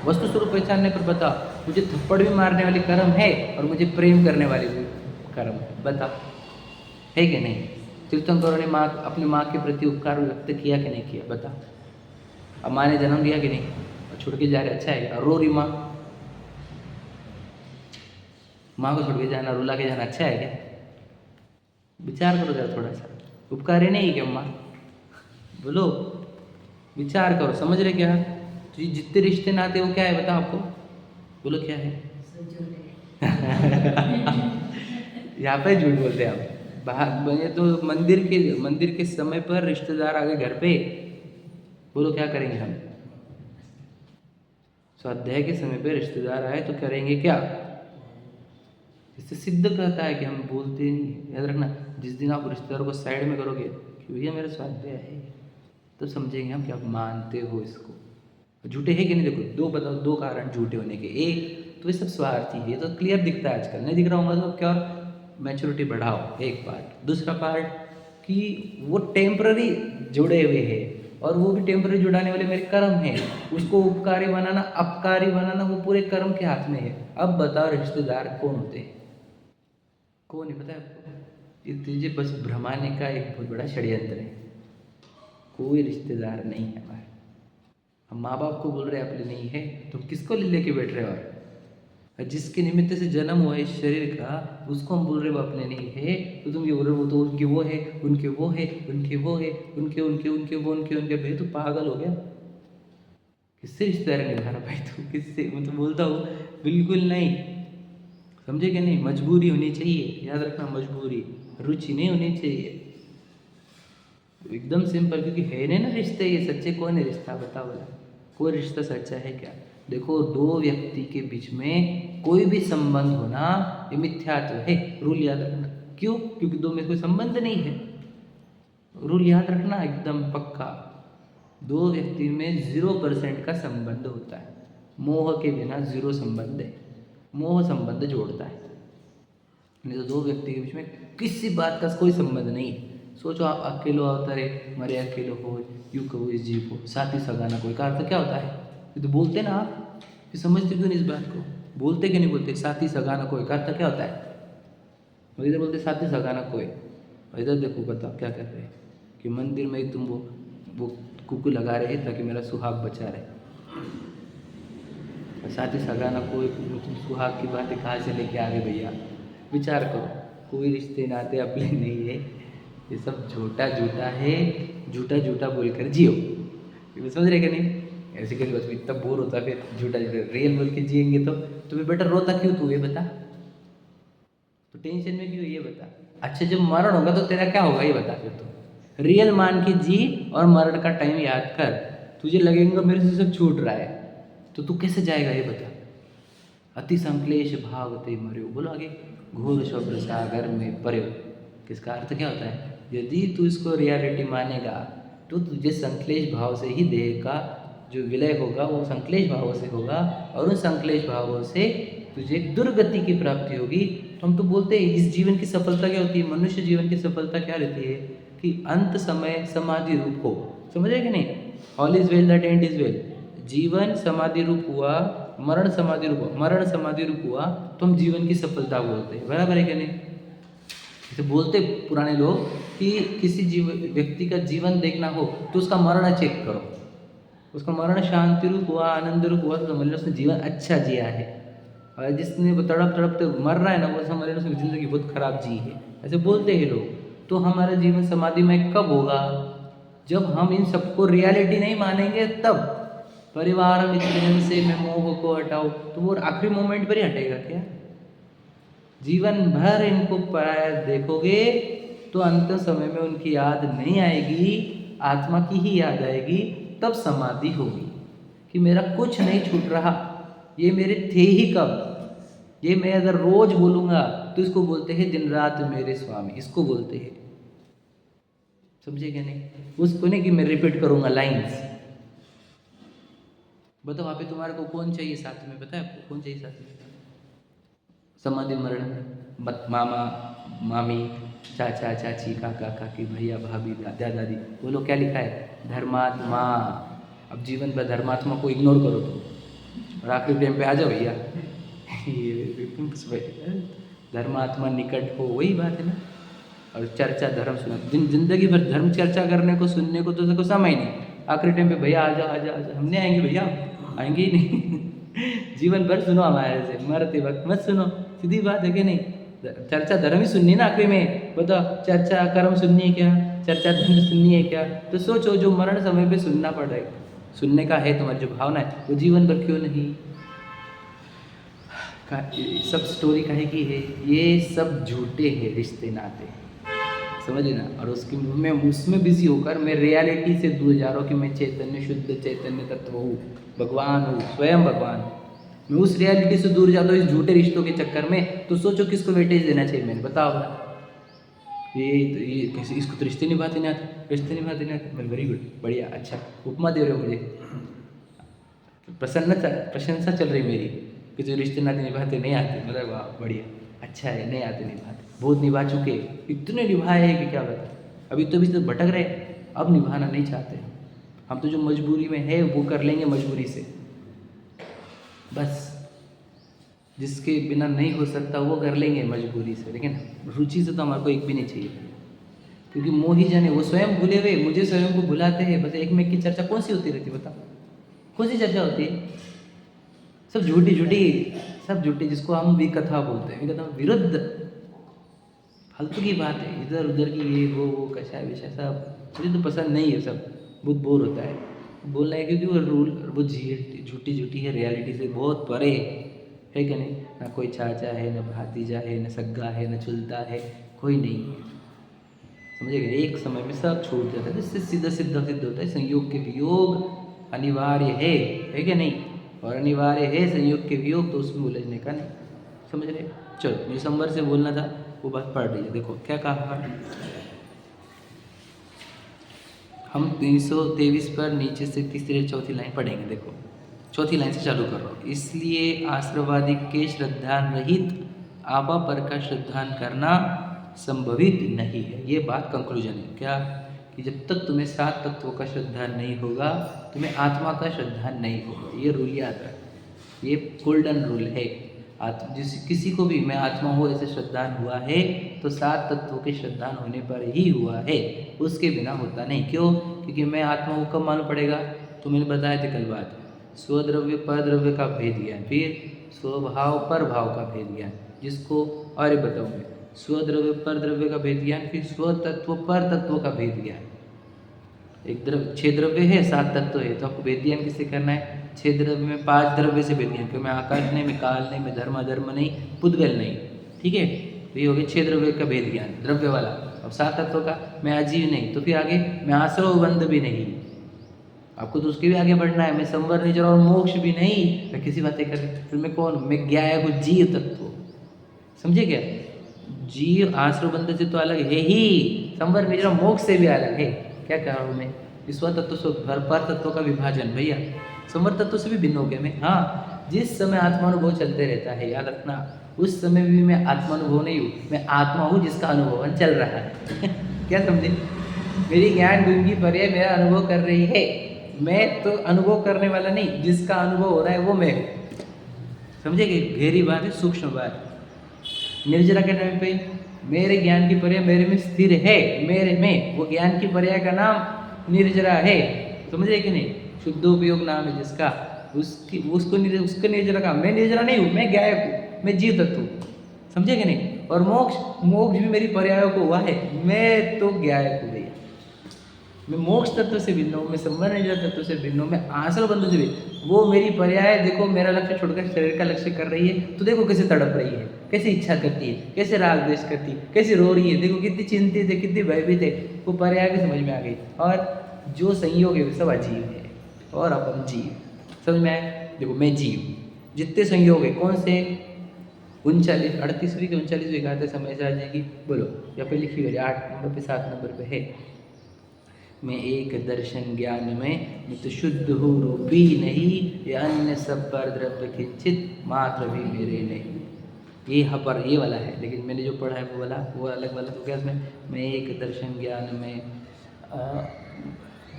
वस्तु स्वरूप पहचानने पर बता, मुझे थप्पड़ भी मारने वाली कर्म है और मुझे प्रेम करने वाली भी कर्म है, बता है कि नहीं। तीर्थंकरों ने अपनी माँ के प्रति उपकार व्यक्त किया कि नहीं किया, बता। अब माँ ने जन्म दिया कि नहीं, छोड़ के जा रहे, अच्छा है। और रो रही माँ को छोड़ के जाना, रुला के जाना अच्छा है क्या। विचार करो जरा थोड़ा सा, उपकार है नहीं क्या माँ, बोलो, विचार करो, समझ रहे क्या। तो ये जितने रिश्ते नाते वो क्या है बताओ आपको, बोलो क्या है यहाँ पे झूठ बोलते हैं आप। बाहर बने तो मंदिर के समय पर रिश्तेदार आ गए घर पे, बोलो क्या करेंगे हम? स्वाध्याय के समय पे रिश्तेदार आए तो करेंगे क्या? इससे सिद्ध करता है कि हम बोलते नहीं हैं। याद रखना, जिस दिन आप रिश्तेदार को साइड में करोगे कि भैया मेरा स्वाध्याय है, तो समझेंगे हम कि आप मानते हो इसको। झूठे है कि नहीं? देखो दो बताओ, दो कारण झूठे होने के। एक तो ये सब स्वार्थी है, ये तो क्लियर दिखता है आजकल। नहीं दिख रहा होगा तो क्या, मैच्योरिटी बढ़ाओ, एक पार्ट। दूसरा पार्ट कि वो टेम्पररी जुड़े हुए हैं, और वो भी टेम्पररी जुड़ाने वाले मेरे कर्म हैं। उसको उपकारी बनाना अपकारी बनाना वो पूरे कर्म के हाथ में है। अब बताओ रिश्तेदार कौन होते हैं? कौन है पता है आपको? ये तुझे बस भ्रमाने का एक बहुत बड़ा षड्यंत्र है। कोई रिश्तेदार नहीं है हमारे। हम माँ बाप को बोल रहे हैं अपने नहीं है, तो किसको लेके बैठ रहे हो? और जिसके निमित्त से जन्म हुआ इस शरीर का, उसको हम बोल रहे हो अपने नहीं है, तो तुम ये बोल रहे हो तो उनके वो है, उनके वो है, उनके वो है, उनके उनके उनके वो उनके उनके भाई, तो पागल हो गया। किससे रिश्तेदारी निभा रहा भाई तू? किससे? मैं तो बोलता हूँ बिल्कुल नहीं। समझे कि नहीं? मजबूरी होनी चाहिए, याद रखना, मजबूरी, रुचि नहीं होनी चाहिए। एकदम सिंपल, क्योंकि है नहीं ना रिश्ते ये सच्चे। कौन है रिश्ता? बताओ बोला, कोई रिश्ता सच्चा है क्या? देखो, दो व्यक्ति के बीच में कोई भी संबंध होना ये मिथ्यात्व है। रूल याद रखना। क्यों? क्योंकि दो में कोई संबंध नहीं है। रूल याद रखना एकदम पक्का। दो व्यक्ति में 0% का संबंध होता है। मोह के बिना 0 संबंध है। मोह संबंध जोड़ता है, नहीं तो दो व्यक्ति के बीच में किसी बात का कोई संबंध नहीं है। सोचो, आप अकेलो अवतारे मरे अकेलो हो, यू कहो इस जीव को, साथी सगाना कोई का अर्थ क्या होता है? ये तो बोलते ना आप, ये समझते क्यों नहीं इस बात को? बोलते क्यों नहीं बोलते? साथी सगाना कोई का अर्थ क्या होता है? इधर बोलते साथी सगाना कोई, और इधर देखो बताओ क्या कर रहे हैं कि मंदिर में तुम वो कुकू लगा रहे हैं ताकि मेरा सुहाग बचा रहे। और साथी सगाना कोई, तुम सुहाग की बातें कहाँ से लेके आ गए भैया? विचार करो, कोई रिश्ते नाते अपने नहीं है। ये सब झूठा झूठा है, झूठा झूठा बोलकर जियो। ये समझ रहे कि नहीं? ऐसे कभी बस इतना बोर होता, फिर झूठा झूठा रियल बोल के जिएंगे तो फिर बेटर रोता क्यों तू? ये बता, तो टेंशन में क्यों? ये बता। अच्छा, जब मरण होगा तो तेरा क्या होगा? ये बता फिर तो। रियल मान के जी, और मरण का टाइम याद कर। तुझे लगेगा मेरे से सब छूट रहा है, तो तू कैसे जाएगा? ये बता। अति संक्लेश भावते मर्यो, बोलो आगे, घोर शब्द सागर में पर्यो। किसका अर्थ क्या होता है? यदि तू इसको रियलिटी मानेगा तो तुझे संक्लेश भाव से ही देह का जो विलय होगा वो संक्लेश भावों से होगा, और उन संक्लेश भावों से तुझे दुर्गति की प्राप्ति होगी। तो हम तो बोलते हैं इस जीवन की सफलता क्या होती है? मनुष्य जीवन की सफलता क्या रहती है? कि अंत समय समाधि रूप हो। समझे कि नहीं? All is well that and is well. जीवन समाधि रूप हुआ, मरण समाधि रूप हुआ, मरण समाधि रूप हुआ तो हम जीवन की सफलता बोलते हैं। बराबर है क्या नहीं? तो बोलते पुराने लोग कि किसी व्यक्ति का जीवन देखना हो तो उसका मरण चेक करो। उसका मरण शांति रूप हुआ, आनंद रूप हुआ, तो समझ लो उसने जीवन अच्छा जिया है। और जिसने तड़प तड़प तो मर रहा है ना, वो समझ लो उसने जिंदगी बहुत खराब जी है। ऐसे बोलते हैं लोग। तो हमारा जीवन समाधि में कब होगा? जब हम इन सबको रियलिटी नहीं मानेंगे तब। परिवार मित्र से मैं मोह को हटाओ, तो वो आखिरी मोमेंट पर ही हटेगा क्या? जीवन भर इनको पराया देखोगे तो अंत समय में उनकी याद नहीं आएगी, आत्मा की ही याद आएगी। तब समाधि होगी कि मेरा कुछ नहीं छूट रहा, ये मेरे थे ही कब। ये मैं अगर रोज बोलूँगा तो इसको बोलते हैं दिन रात मेरे स्वामी, इसको बोलते हैं। समझे क्या नहीं? उसको नहीं कि मैं रिपीट करूँगा लाइन्स। बताओ वहाँ पे तुम्हारे को कौन चाहिए साथ में? पता है आपको कौन चाहिए साथ में? समाधि मरण मत मामा मामी, चाचा चाची, काका काकी, भैया भाभी, दादा दादी। बोलो क्या लिखा है? धर्मात्मा। अब जीवन पर धर्मात्मा को इग्नोर करो तुम, और आखिरी टाइम पे आ जाओ भैया। धर्मात्मा निकट हो, वही बात है ना। और चर्चा धर्म सुना, जिंदगी भर धर्म चर्चा करने को सुनने को तो देखो समय नहीं। आखिरी टाइम पे भैया आ जाओ आ जाओ आ जाओ। हम नहीं आएंगे भैया, आएंगे ही नहीं। जीवन भर सुनो हमारे से, मरते वक्त मत सुनो। सीधी बात है कि नहीं? चर्चा धर्म ही सुननी है ना आखिरी में। बताओ, चर्चा कर्म सुननी है क्या? चर्चा धर्म सुननी है क्या? तो सोचो, जो मरण समय पे सुनना पड़ रहा है, सुनने का है तुम्हारी जो भावना है, वो जीवन भर क्यों नहीं? सब स्टोरी काहे की है, ये सब झूठे हैं रिश्ते नाते, समझ लेना। और उसकी मैं उसमें बिजी होकर मैं रियलिटी से दूर जा रहा हूँ कि मैं चैतन्य, शुद्ध चैतन्य तत्व हूँ, भगवान हूँ, स्वयं भगवान। मैं उस रियलिटी से दूर जाता हूँ इस झूठे रिश्तों के चक्कर में। तो सोचो किसको वेटेज देना चाहिए मैंने, बताओ ना। ये कैसे, इसको तो रिश्ते निभाते नहीं आते, रिश्ते निभाते नहीं आते। मैं वेरी गुड, बढ़िया, अच्छा उपमा दे रहे हो मुझे, प्रशंसा चल रही मेरी कि जो रिश्ते नाते निभाते नहीं आते, मतलब वाह बढ़िया, अच्छा है, नहीं आते निभाते, बहुत निभा चुके, इतने निभाए हैं कि क्या बता। अभी तो भी तो भटक रहे, अब निभाना नहीं चाहते। हम तो जो मजबूरी में है वो कर लेंगे मजबूरी से, बस जिसके बिना नहीं हो सकता वो कर लेंगे मजबूरी से, लेकिन रुचि से तो हमारे को एक भी नहीं चाहिए। क्योंकि मोह ही जाने, वो स्वयं भूले हुए मुझे स्वयं को भुलाते हैं। बस एक में की चर्चा कौन सी होती रहती, बताओ कौन सी चर्चा होती है? सब झूठी झूठी, सब झूठी, जिसको हम विकथा बोलते हैं, विकथा विरुद्ध फालतू की बात है, इधर उधर की ये वो कशा विषय सब मुझे तो पसंद नहीं है, सब बहुत बोर होता है बोलना है। क्योंकि वो रूल वो झूठी झूठी है, रियलिटी से बहुत परे है कि नहीं। ना कोई चाचा है, ना भातीजा है, ना सग्गा है, ना चुलता है, कोई नहीं है, समझेगा। एक समय में सब छूट जाता है, जिससे सीधा सीधा सिद्ध होता है संयोग के वियोग अनिवार्य है कि नहीं। और अनिवार्य है संयोग के वियोग, तो उसमें उलझने का नहीं, समझ रहे। चलो दिसंबर से बोलना था वो बात पढ़ लीजिए। देखो क्या कहा, हम 323 पर नीचे से तीसरी चौथी लाइन पढ़ेंगे। देखो चौथी लाइन से चालू कर रहा हूँ। इसलिए आश्रवादी के श्रद्धान रहित आपा पर का श्रद्धान करना संभवित नहीं है। ये बात कंक्लूजन है क्या, कि जब तक तुम्हें 7 तत्वों का श्रद्धान नहीं होगा, तुम्हें आत्मा का श्रद्धान नहीं होगा। ये रूल याद रख, ये गोल्डन रूल है। किसी को भी मैं आत्मा हूँ ऐसे श्रद्धान हुआ है तो 7 तत्वों के श्रद्धान होने पर ही हुआ है, उसके बिना होता नहीं। क्यों? क्योंकि मैं आत्मा हूँ कब मालूम पड़ेगा, तो मैंने बताया था कल बात, स्वद्रव्य परद्रव्य का भेद ज्ञान, फिर स्वभाव पर भाव का भेद ज्ञान, जिसको और बताऊँ मैं, स्वद्रव्य पर द्रव्य का भेद ज्ञान, फिर स्वतत्व पर तत्व का भेद ज्ञान। एक द्रव्य 6 द्रव्य है, 7 तत्व है, तो आपको भेद ज्ञान किससे करना है? 6 द्रव्य में 5 द्रव्य से भेद ज्ञान, क्योंकि मैं आकाश नहीं, मैं काल नहीं, मैं धर्म अधर्म नहीं, पुद्गल नहीं, ठीक है। तो ये हो गया 6 द्रव्य का भेद ज्ञान, द्रव्य वाला। अब 7 तत्वों का, मैं अजीव नहीं, तो फिर आगे मैं आश्रव बंध भी नहीं, आपको तो उसके भी आगे बढ़ना है। मैं संवर निजर और मोक्ष भी नहीं, मैं किसी बातें कर, फिर मैं कौन? मैं ज्ञाय हूँ, जीव तत्व, समझे क्या? जीव आश्रव बंध से तो अलग है ही, संवर निजर मोक्ष से भी अलग है। क्या कह रहा हूँ मैं? विश्व तत्व पर तत्वों का विभाजन, भैया संवर तत्व से भी भिन्न हो गया मैं। हाँ, जिस समय आत्मानुभव चलते रहता है, याद रखना, उस समय भी मैं आत्मानुभव नहीं हूँ, मैं आत्मा हूँ जिसका अनुभव चल रहा है। क्या समझे? मेरी ज्ञान डूंगी पर्याय मेरा अनुभव कर रही है, मैं तो अनुभव करने वाला नहीं, जिसका अनुभव हो रहा है वो मैं हूँ। समझे कि गहरी बात है, सूक्ष्म बात। निर्जरा के टाइम पे मेरे ज्ञान की पर्याय मेरे में स्थिर है, मेरे में, वो ज्ञान की पर्याय का नाम निर्जरा है, समझे कि नहीं? शुद्ध उपयोग नाम है जिसका, उसको निर्जरा का, मैं निर्जरा नहीं हूँ, मैं गायक हूँ, मैं जीव तत्व हूँ, समझे कि नहीं? और मोक्ष भी मेरी पर्यायों को हुआ है, मैं तो गायक हूँ भैया। मैं मोक्ष तत्व से भिन्न हूँ, मैं संवर निर्जरा तत्व से भिन्न हूँ, मैं आश्रव बंधु से भिन्न। वो मेरी पर्याय देखो, मेरा लक्ष्य छोड़कर शरीर का लक्ष्य कर रही है, तो देखो कैसे तड़प रही है, कैसे इच्छा करती है, कैसे राग द्वेष करती है, कैसे रो रही है, देखो कितनी चिंतित है, कितनी भयभीत है। वो पर्याय भी समझ में आ गई। और जो संयोग है वो सब अजीव है, और अपन जीव, समझ में आए? देखो मैं जीव, जितने संयोग है कौन से? 39, 38वीं के 39वीं गाते समय से आ जाएगी, बोलो, या पे लिखी हुई 8 नंबर पे 7 नंबर पे है। मैं एक दर्शन ज्ञान में नित्य शुद्ध हूँ, रूपी नहीं, ये अन्य सब पर द्रव्य किंचित मात्र भी मेरे नहीं। ये यहाँ पर ये वाला है, लेकिन मैंने जो पढ़ा है वो वाला, वो अलग वाला। तो क्या उसमें? मैं एक दर्शन ज्ञान में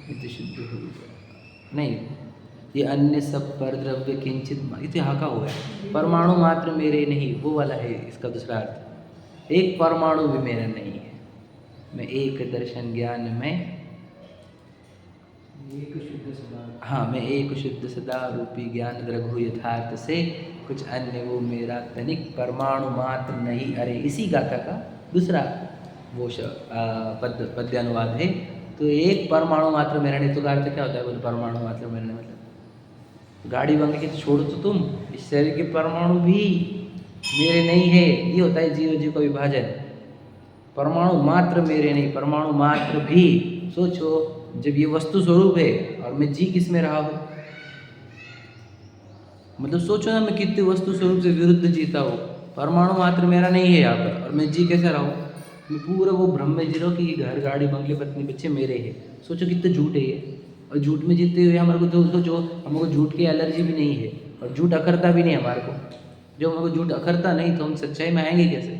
नित्य शुद्ध हूँ, नहीं, ये अन्य सब पर द्रव्य किंचित, इसे हाका हुआ है, परमाणु मात्र मेरे नहीं, वो वाला है इसका दूसरा अर्थ। एक परमाणु भी मेरा नहीं है। मैं एक दर्शन ज्ञान में, हाँ, मैं एक शुद्ध सदा रूपी ज्ञान रघु यथार्थ से, कुछ अन्य वो मेरा तनिक परमाणु मात्र नहीं। अरे इसी गाथा का दूसरा वो पद्यानुवाद है। तो एक परमाणु मात्र मेरा नहीं, तो का अर्थ क्या होता है? बोले परमाणु मात्र मेरा नहीं, मतलब गाड़ी बंगले के छोड़ो तो तुम, इस शरीर के परमाणु भी मेरे नहीं है। ये होता है जीव जीव का विभाजन। परमाणु मात्र मेरे नहीं, परमाणु मात्र भी। सोचो, जब ये वस्तु स्वरूप है और मैं जी किस में रहा हूँ, मतलब सोचो ना, मैं कितनी वस्तु स्वरूप से विरुद्ध जीता हूँ। परमाणु मात्र मेरा नहीं है यहाँ पर, और मैं जी कैसे रहा हूँ? मैं पूरा वो भ्रम में जी रहा हूँ कि घर गाड़ी बंगले पत्नी बच्चे मेरे हैं। सोचो कितने झूठ है ये। और झूठ में जीते हुए हमारे को जो हमको झूठ की एलर्जी भी नहीं है, और झूठ अखरता भी नहीं है हमारे को। जब हमको झूठ अखरता नहीं तो हम सच्चाई में आएंगे कैसे?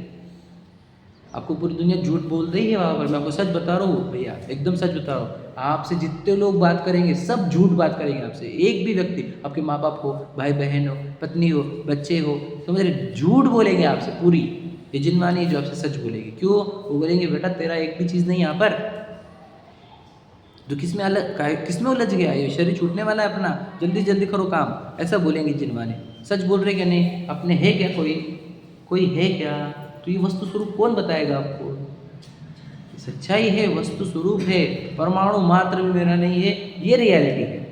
आपको पूरी दुनिया झूठ बोल रही है वहाँ पर, मैं आपको सच बता रहा हूँ भैया, एकदम सच बता रहा हूँ। आपसे जितने लोग बात करेंगे सब झूठ बात करेंगे आपसे। एक भी व्यक्ति, आपके माँ बाप हो, भाई बहन हो, पत्नी हो, बच्चे हो, समझ रहे, झूठ बोलेंगे आपसे पूरी। ये जिनमानी जो आपसे सच बोलेगी। क्यों? वो बोलेंगे बेटा तेरा एक भी चीज़ नहीं यहाँ पर, तो किस में उलझ गया? ये शरीर छूटने वाला है अपना, जल्दी जल्दी करो काम, ऐसा बोलेंगे जिनमाने। सच बोल रहे क्या नहीं? अपने है क्या कोई है क्या? तो ये वस्तु स्वरूप कौन बताएगा आपको? सच्चाई है, वस्तु स्वरूप है, परमाणु मात्र भी मेरा नहीं है, ये रियलिटी है।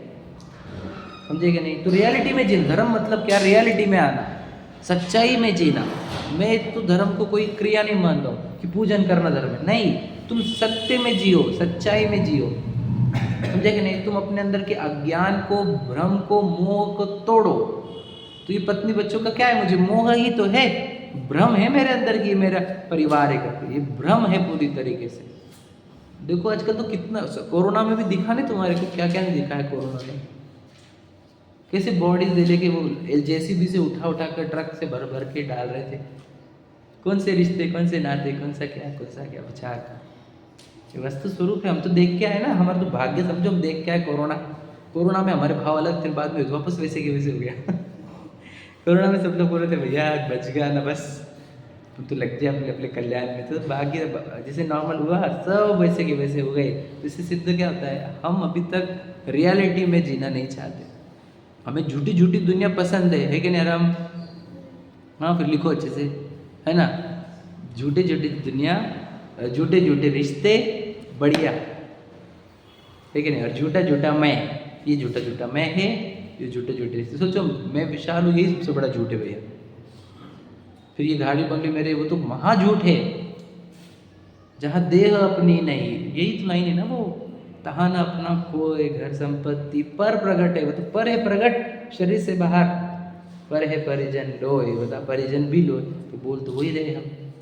समझे कि नहीं? तो रियलिटी में जीना। धर्म मतलब क्या? रियलिटी में आना, सच्चाई में जीना। मैं तो धर्म को कोई क्रिया नहीं मानता हूँ कि पूजन करना धर्म है, नहीं। तुम सत्य में जियो, सच्चाई में जियो। समझे कि नहीं? तुम अपने अंदर के अज्ञान को, भ्रम को, मोह को तोड़ो। तो ये पत्नी बच्चों का क्या है? मुझे मोह ही तो है, भ्रम है मेरे अंदर की, मेरा परिवार है करके, ये भ्रम है पूरी तरीके से। देखो आजकल तो कितना, कोरोना में भी दिखा नहीं तुम्हारे को, क्या क्या नहीं दिखा है कोरोना में। कैसे बॉडीज ले लेके वो जेसीबी से उठा उठा कर ट्रक से भर भर के डाल रहे थे। कौन से रिश्ते, कौन से नाते, कौन सा क्या विचार। ये वस्तु स्वरूप है, हम तो देख के आए ना, हमारा तो भाग्य समझो, हम देख के आए। कोरोना में हमारे भाव अलग थे, बाद में वापस वैसे के वैसे हो गया। कोरोना में सब लोग बोल रहे थे भैया बच गया ना, बस तुम तो लग जाए अपने अपने कल्याण में। तो भाग्य जैसे नॉर्मल हुआ, सब वैसे के वैसे हो गए। तो इससे सिद्ध क्या होता है? हम अभी तक रियलिटी में जीना नहीं चाहते, हमें झूठी झूठी दुनिया पसंद है कि नहीं आराम? हाँ फिर लिखो अच्छे से, है ना? झूठी झूठी दुनिया, झूठे झूठे रिश्ते, बढ़िया है कि नहीं? और झूठा झूठा मैं, ये झूठा झूठा मैं है, ये झूठे झूठे रिश्ते। सोचो मैं विशाल हूँ, यही सबसे बड़ा झूठ है भैया। फिर ये गाड़ी बंगले मेरे, वो तो महा झूठ है। जहाँ देह अपनी नहीं, यही तो लाइन है ना वो, तहाँ न अपना कोई घर संपत्ति पर प्रगट है। वो तो पर है प्रगट, शरीर से बाहर। पर है परिजन लोय, बता परिजन भी लोय। तो बोल तो वही रहे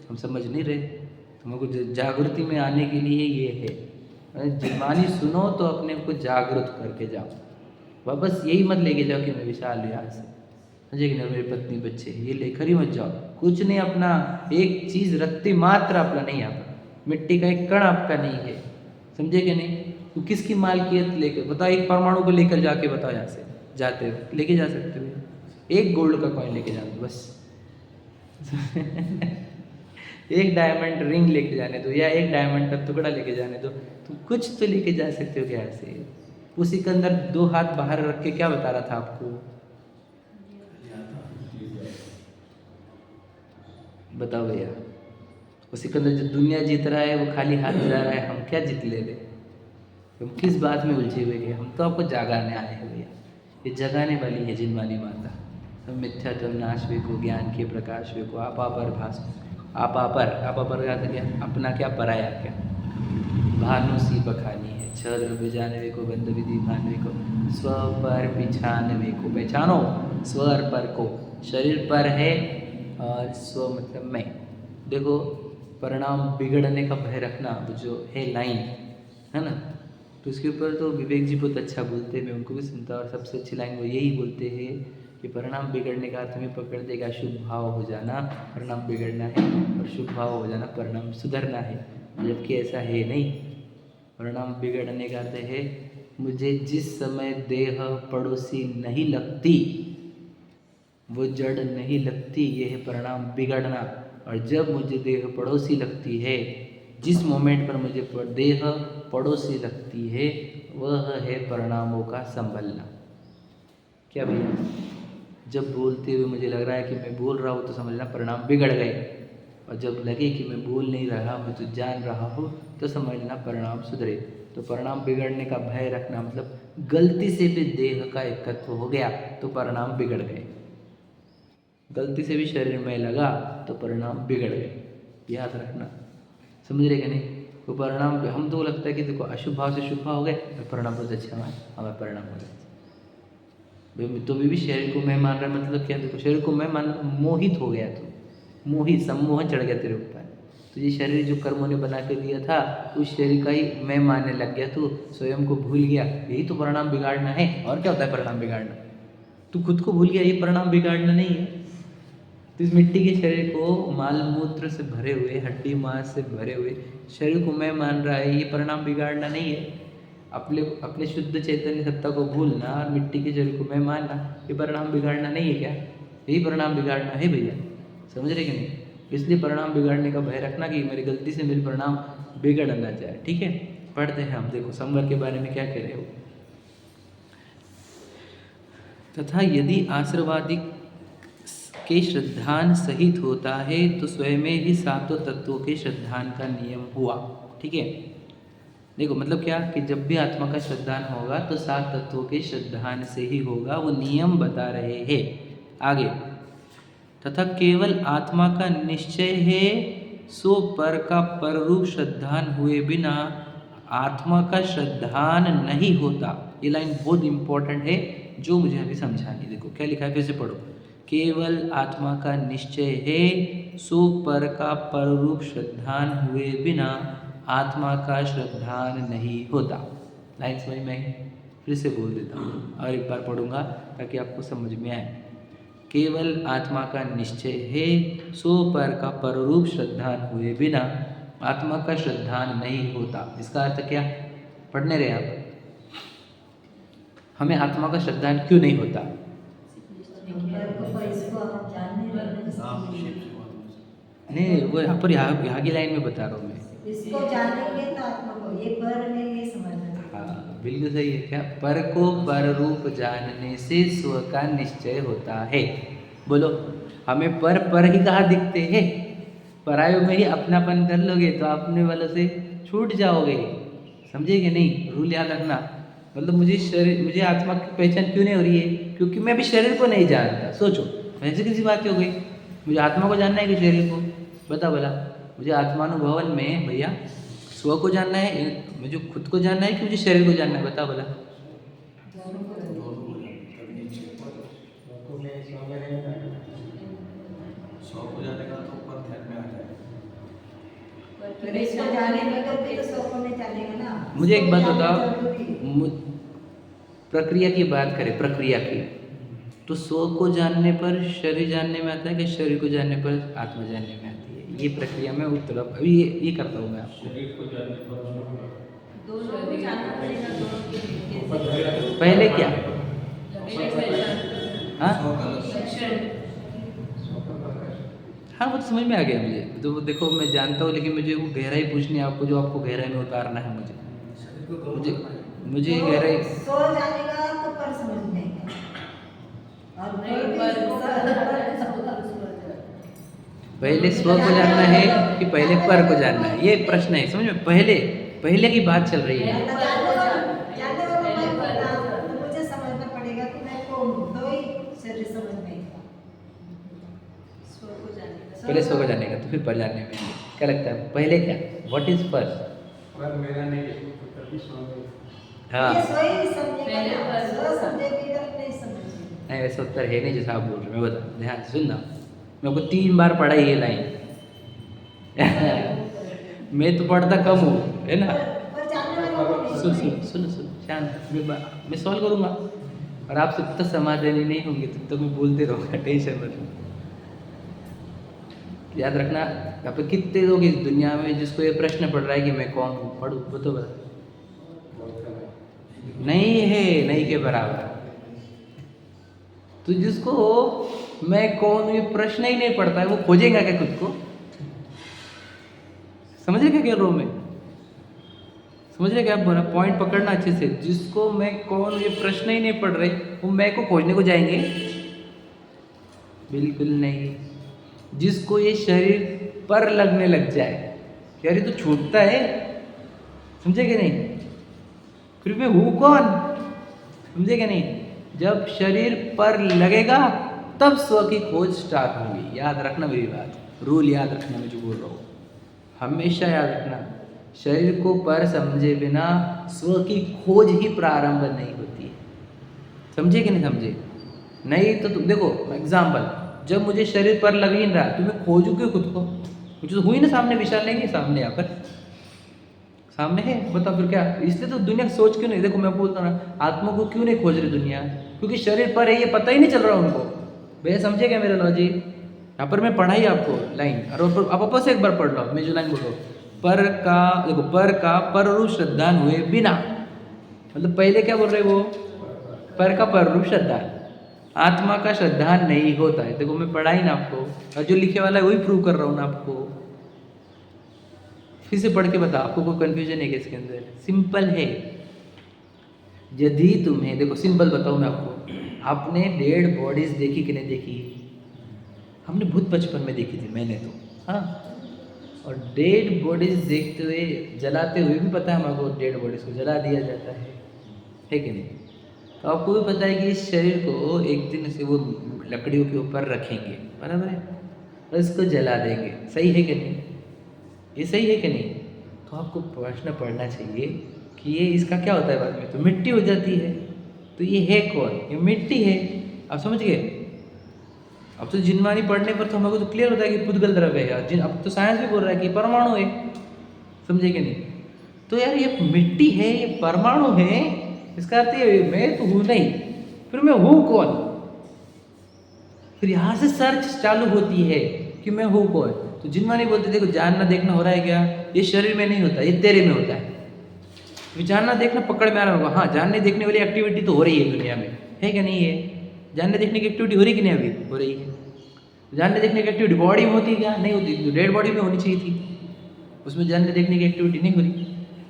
हम समझ नहीं रहे। हमको जागृति में आने के लिए ये है, जिनमानी सुनो तो अपने को जागृत करके जाओ। वापस यही मत लेके जाओ कि मैं विशाल हूँ यहाँ से, समझे कि नहीं, मेरी पत्नी बच्चे, ये लेकर ही मत जाओ। कुछ नहीं अपना, एक चीज़ रत्ती मात्र अपना नहीं यहाँ पर, मिट्टी का एक कण आपका नहीं है, समझे कि नहीं? तो किसकी मालकियत लेकर बताओ? एक परमाणु को लेकर जाके बताओ, यहाँ से जाते हो लेके जा सकते हो? एक गोल्ड का कॉइन लेके जाना बस। एक डायमंड रिंग लेके जाने दो, या एक डायमंड का टुकड़ा लेके जाने दो, तो कुछ तो लेके जा सकते हो क्या ऐसे? उसी के अंदर 2 हाथ बाहर रख के क्या बता रहा था आपको? बताओ भैया। उसी के अंदर जो दुनिया जीत रहा है वो खाली हाथ जा रहा है, हम क्या जीत ले रहे? हम किस बात में उलझे हुए हैं? हम तो आपको जगाने आए हैं भैया, ये जगाने वाली है जिनवानी माता। सब मिथ्यात्व नाश वेको, ज्ञान के प्रकाश वेको, आपा पर भास, आपा पर क्या? अपना क्या, पराया क्या? भानु सी बखानी है, छह द्रव्य जाने वेको, बंध विधि भान वेको, स्व पर पिछान वेको। पहचानो स्व और पर को, शरीर पर है और स्व मतलब मैं। देखो परिणाम बिगड़ने का भय रखना, वो जो है लाइन है ना, तो उसके ऊपर तो विवेक जी बहुत अच्छा बोलते हैं, मैं उनको भी सुनता हूँ। और सबसे अच्छी लाइन वो यही बोलते हैं कि परिणाम बिगड़ने का तुम्हें पकड़ देगा शुभ भाव हो जाना, परिणाम बिगड़ना है, और शुभ भाव हो जाना परिणाम सुधरना है। जबकि ऐसा है नहीं। परिणाम बिगड़ने का अर्थ है मुझे जिस समय देह पड़ोसी नहीं लगती, वो जड़ नहीं लगती, ये है परिणाम बिगड़ना। और जब मुझे देह पड़ोसी लगती है, जिस मोमेंट पर मुझे देह पड़ोसी लगती है, वह है परिणामों का संभलना। क्या भैया? जब बोलते हुए मुझे लग रहा है कि मैं बोल रहा हूँ तो समझना परिणाम बिगड़ गए, और जब लगे कि मैं बोल नहीं रहा हूँ तो जान रहा हूँ तो समझना परिणाम सुधरे। तो परिणाम बिगड़ने का भय रखना मतलब गलती से भी देह का एकत्व हो गया तो परिणाम बिगड़ गए, गलती से भी शरीर में लगा तो परिणाम बिगड़ गए, याद रखना। समझ रहे कि नहीं? तो परिणाम हम तो लगता है कि देखो अशुभ भाव से शुभ भाव हो गए तो परिणाम बहुत अच्छा हुआ, हमारा परिणाम हो गया। तो भी शरीर को मैं मान रहा मतलब क्या? देखो शरीर को मैं मान, मोहित हो गया तो मोहित सम्मोहन चढ़ गया तेरे ऊपर। तो ये शरीर जो कर्मों ने बना के दिया था उस शरीर का ही मैं मानने लग गया, तू स्वयं को भूल गया, यही तो परिणाम बिगाड़ना है। और क्या होता है परिणाम बिगाड़ना? तू खुद को भूल गया, ये परिणाम बिगाड़ना नहीं है। तो इस मिट्टी के शरीर को माल मूत्र से भरे हुए, हड्डी मांस से भरे हुए शरीर को मैं मान रहा है, ये परिणाम बिगाड़ना नहीं है। अपने शुद्ध चैतन्य सत्ता को भूलना और मिट्टी के शरीर को मैं मानना, ये परिणाम बिगाड़ना नहीं है क्या? यही परिणाम बिगाड़ना है भैया, समझ रहे कि नहीं? इसलिए परिणाम बिगाड़ने का भय रखना कि मेरी गलती से मेरे परिणाम बिगड़ ना जाए। ठीक है, पढ़ते हैं हम। देखो संवर के बारे में क्या कह रहे हो। तथा यदि आश्रवादी के श्रद्धान सहित होता है तो स्वयं में ही सातों तत्वों के श्रद्धान का नियम हुआ। ठीक है, देखो मतलब क्या कि जब भी आत्मा का श्रद्धान होगा तो सात तत्वों के श्रद्धान से ही होगा, वो नियम बता रहे हैं आगे। तथा केवल आत्मा का निश्चय है सो पर का पर रूप श्रद्धान हुए बिना आत्मा का श्रद्धान नहीं होता। ये लाइन बहुत इंपॉर्टेंट है जो मुझे अभी समझानी। देखो क्या लिखा है, फिर से पढ़ो। केवल आत्मा का निश्चय है सो पर का पर रूप श्रद्धान हुए बिना आत्मा का श्रद्धान नहीं होता। लाइन समझ में आई? फिर से बोल देता हूँ और एक बार पढ़ूंगा ताकि आपको समझ में आए। केवल आत्मा का निश्चय है सो पर का पर रूप श्रद्धान हुए बिना आत्मा का श्रद्धान नहीं होता। इसका अर्थ क्या? पढ़ने रहे आप। हमें आत्मा का श्रद्धान क्यों नहीं होता? नहीं, वो यहाँ पर यहाँ की लाइन में बता रहा हूँ मैं। इसको जानेंगे तो आत्मा को ये पर है, ये समझना। हाँ बिल्कुल सही है। क्या? पर को पर रूप जानने से स्व का निश्चय होता है। बोलो, हमें पर ही कहाँ दिखते हैं? परायों में ही अपनापन कर लोगे तो अपने वालों से छूट जाओगे। समझे कि नहीं? रूल याद रखना। मतलब मुझे आत्मा की पहचान क्यों नहीं हो रही है? क्योंकि मैं अभी शरीर को नहीं जानता। सोचो, ऐसी किसी बात हो गई? मुझे आत्मा को जानना है कि शरीर को? बता भला। मुझे आत्मानुभवन में भैया स्व को जानना है, मुझे खुद को जानना है कि मुझे शरीर को जानना है? बता भला। मुझे एक बात बताओ, प्रक्रिया की बात करें, प्रक्रिया की, तो स्व को जानने पर शरीर जानने में आता है कि शरीर को जानने पर आत्मा जानने में आती है? ये प्रक्रिया में उत्तर अभी ये करता हूँ मैं आपको। पहले क्या? हाँ वो तो समझ में आ गया मुझे। तो देखो मैं जानता हूँ, लेकिन मुझे वो गहराई पूछनी है आपको, जो आपको गहराई में उतारना है मुझे गहराई। सो जानेगा तो पर समझ में और पहले स्व को जानना है कि पहले पर को जानना है? ये प्रश्न है, समझ में? पहले की बात चल रही है। मुझे समझना पड़ेगा कि मैं कौन हूँ, तो ही शरीर समझ में आएगा। पहले स्व को जानेगा तो फिर पर जानने में। क्या लगता है पहले क्या? What is first? पर मेरा नहीं है। हाँ नहीं, वैसे उत्तर है नहीं जैसा आप बोल रहे। मैं बता, ध्यान से सुनना। मैं आपको 3 बार पढ़ा ये लाइन। मैं तो पढ़ता कम हूँ, है ना? सुन शांत। मैं सॉल्व करूँगा और आपसे तब तक समाधानी नहीं होंगे तब तक मैं बोलते रहूँगा, टेंशन मत लो। याद रखना, यहाँ पे कितने लोग इस दुनिया में जिसको ये प्रश्न पड़ रहा है कि मैं कौन हूँ? पढ़ो तो बता। नहीं है, नहीं के बराबर। तो जिसको मैं कौन हूँ ये प्रश्न ही नहीं पड़ता है, वो खोजेगा क्या खुद को? समझे क्या कह रहा हूँ मैं? समझ रहे क्या? बड़ा पॉइंट पकड़ना अच्छे से। जिसको मैं कौन हूँ ये प्रश्न ही नहीं पड़ रहे, वो मैं को खोजने को जाएंगे? बिल्कुल नहीं। जिसको ये शरीर पर लगने लग जाए, शरीर तो छूटता है, समझे कि नहीं? फिर मैं हूँ कौन? समझे क्या नहीं? जब शरीर पर लगेगा तब स्व की खोज स्टार्ट होगी। याद रखना मेरी बात, रूल याद रखना मैं जो बोल रहा हूँ, हमेशा याद रखना। शरीर को पर समझे बिना स्व की खोज ही प्रारंभ नहीं होती है। समझे कि नहीं समझे? नहीं तो तुम देखो एग्जाम्पल, जब मुझे शरीर पर लग ही नहीं रहा तो मैं खोजू क्यों खुद को? मुझे तो हुई ना सामने, विशाल नहीं सामने, यहाँ पर सामने है, बताओ फिर क्या? इसलिए तो दुनिया सोच क्यों नहीं? देखो मैं बोलता ना, आत्मा को क्यों नहीं खोज रही दुनिया? क्योंकि शरीर पर है, ये पता ही नहीं चल रहा उनको। भैया समझे क्या मेरा लॉजिक? यहाँ पर मैं पढ़ाई आपको लाइन, और आप वापस एक बार पढ़ लो, मैं जो लाइन बोल रहा हूँ, पर का देखो, पर का पर रूप श्रद्धान हुए बिना, मतलब पहले क्या बोल रहे वो? पर का पर रूप श्रद्धान, आत्मा का श्रद्धान नहीं होता है। देखो मैं पढ़ाई ना आपको, और जो लिखे वाला है वही प्रूव कर रहा हूँ ना आपको। फिर से पढ़ के बता, आपको कोई कंफ्यूजन है क्या इसके अंदर? सिंपल है। यदि तुम्हें देखो सिंपल बताऊँ मैं आपको, आपने डेड बॉडीज देखी कि नहीं देखी? हमने भूत बचपन में देखी थी, मैंने तो, हाँ। और डेड बॉडीज देखते हुए, जलाते हुए भी पता है हमको डेड बॉडीज को जला दिया जाता है कि नहीं? तो आपको भी पता है कि इस शरीर को एक दिन से वो लकड़ियों के ऊपर रखेंगे, बराबर है, और इसको जला देंगे। सही है कि नहीं? ये सही है कि नहीं? तो आपको प्रश्न पढ़ना चाहिए कि ये इसका क्या होता है बाद में? तो मिट्टी हो जाती है। तो ये है कौन? ये मिट्टी है। आप समझ गए? अब तो जिनवानी पढ़ने पर तो हमको तो क्लियर होता है कि पुद्गल द्रव्य है। अब तो साइंस भी बोल रहा है कि परमाणु है। समझे कि नहीं? तो यार ये मिट्टी है, ये परमाणु है, इसका अर्थ ये मैं तो हूँ नहीं, फिर मैं हूँ कौन? फिर यहाँ से सर्च चालू होती है कि मैं हूँ कौन। तो जिनवानी बोलते देखो जानना देखना हो रहा है क्या? ये शरीर में नहीं होता, ये तेरे में होता है। जानना देखना पकड़ में आ रहा होगा, हाँ जानने देखने वाली एक्टिविटी तो हो रही है दुनिया में, है क्या नहीं है? जानने देखने की एक्टिविटी हो रही कि नहीं? अभी हो रही है। जानने देखने की एक्टिविटी बॉडी में होती है क्या? नहीं होती। डेड बॉडी में होनी चाहिए थी, उसमें जानने देखने की एक्टिविटी नहीं हो रही।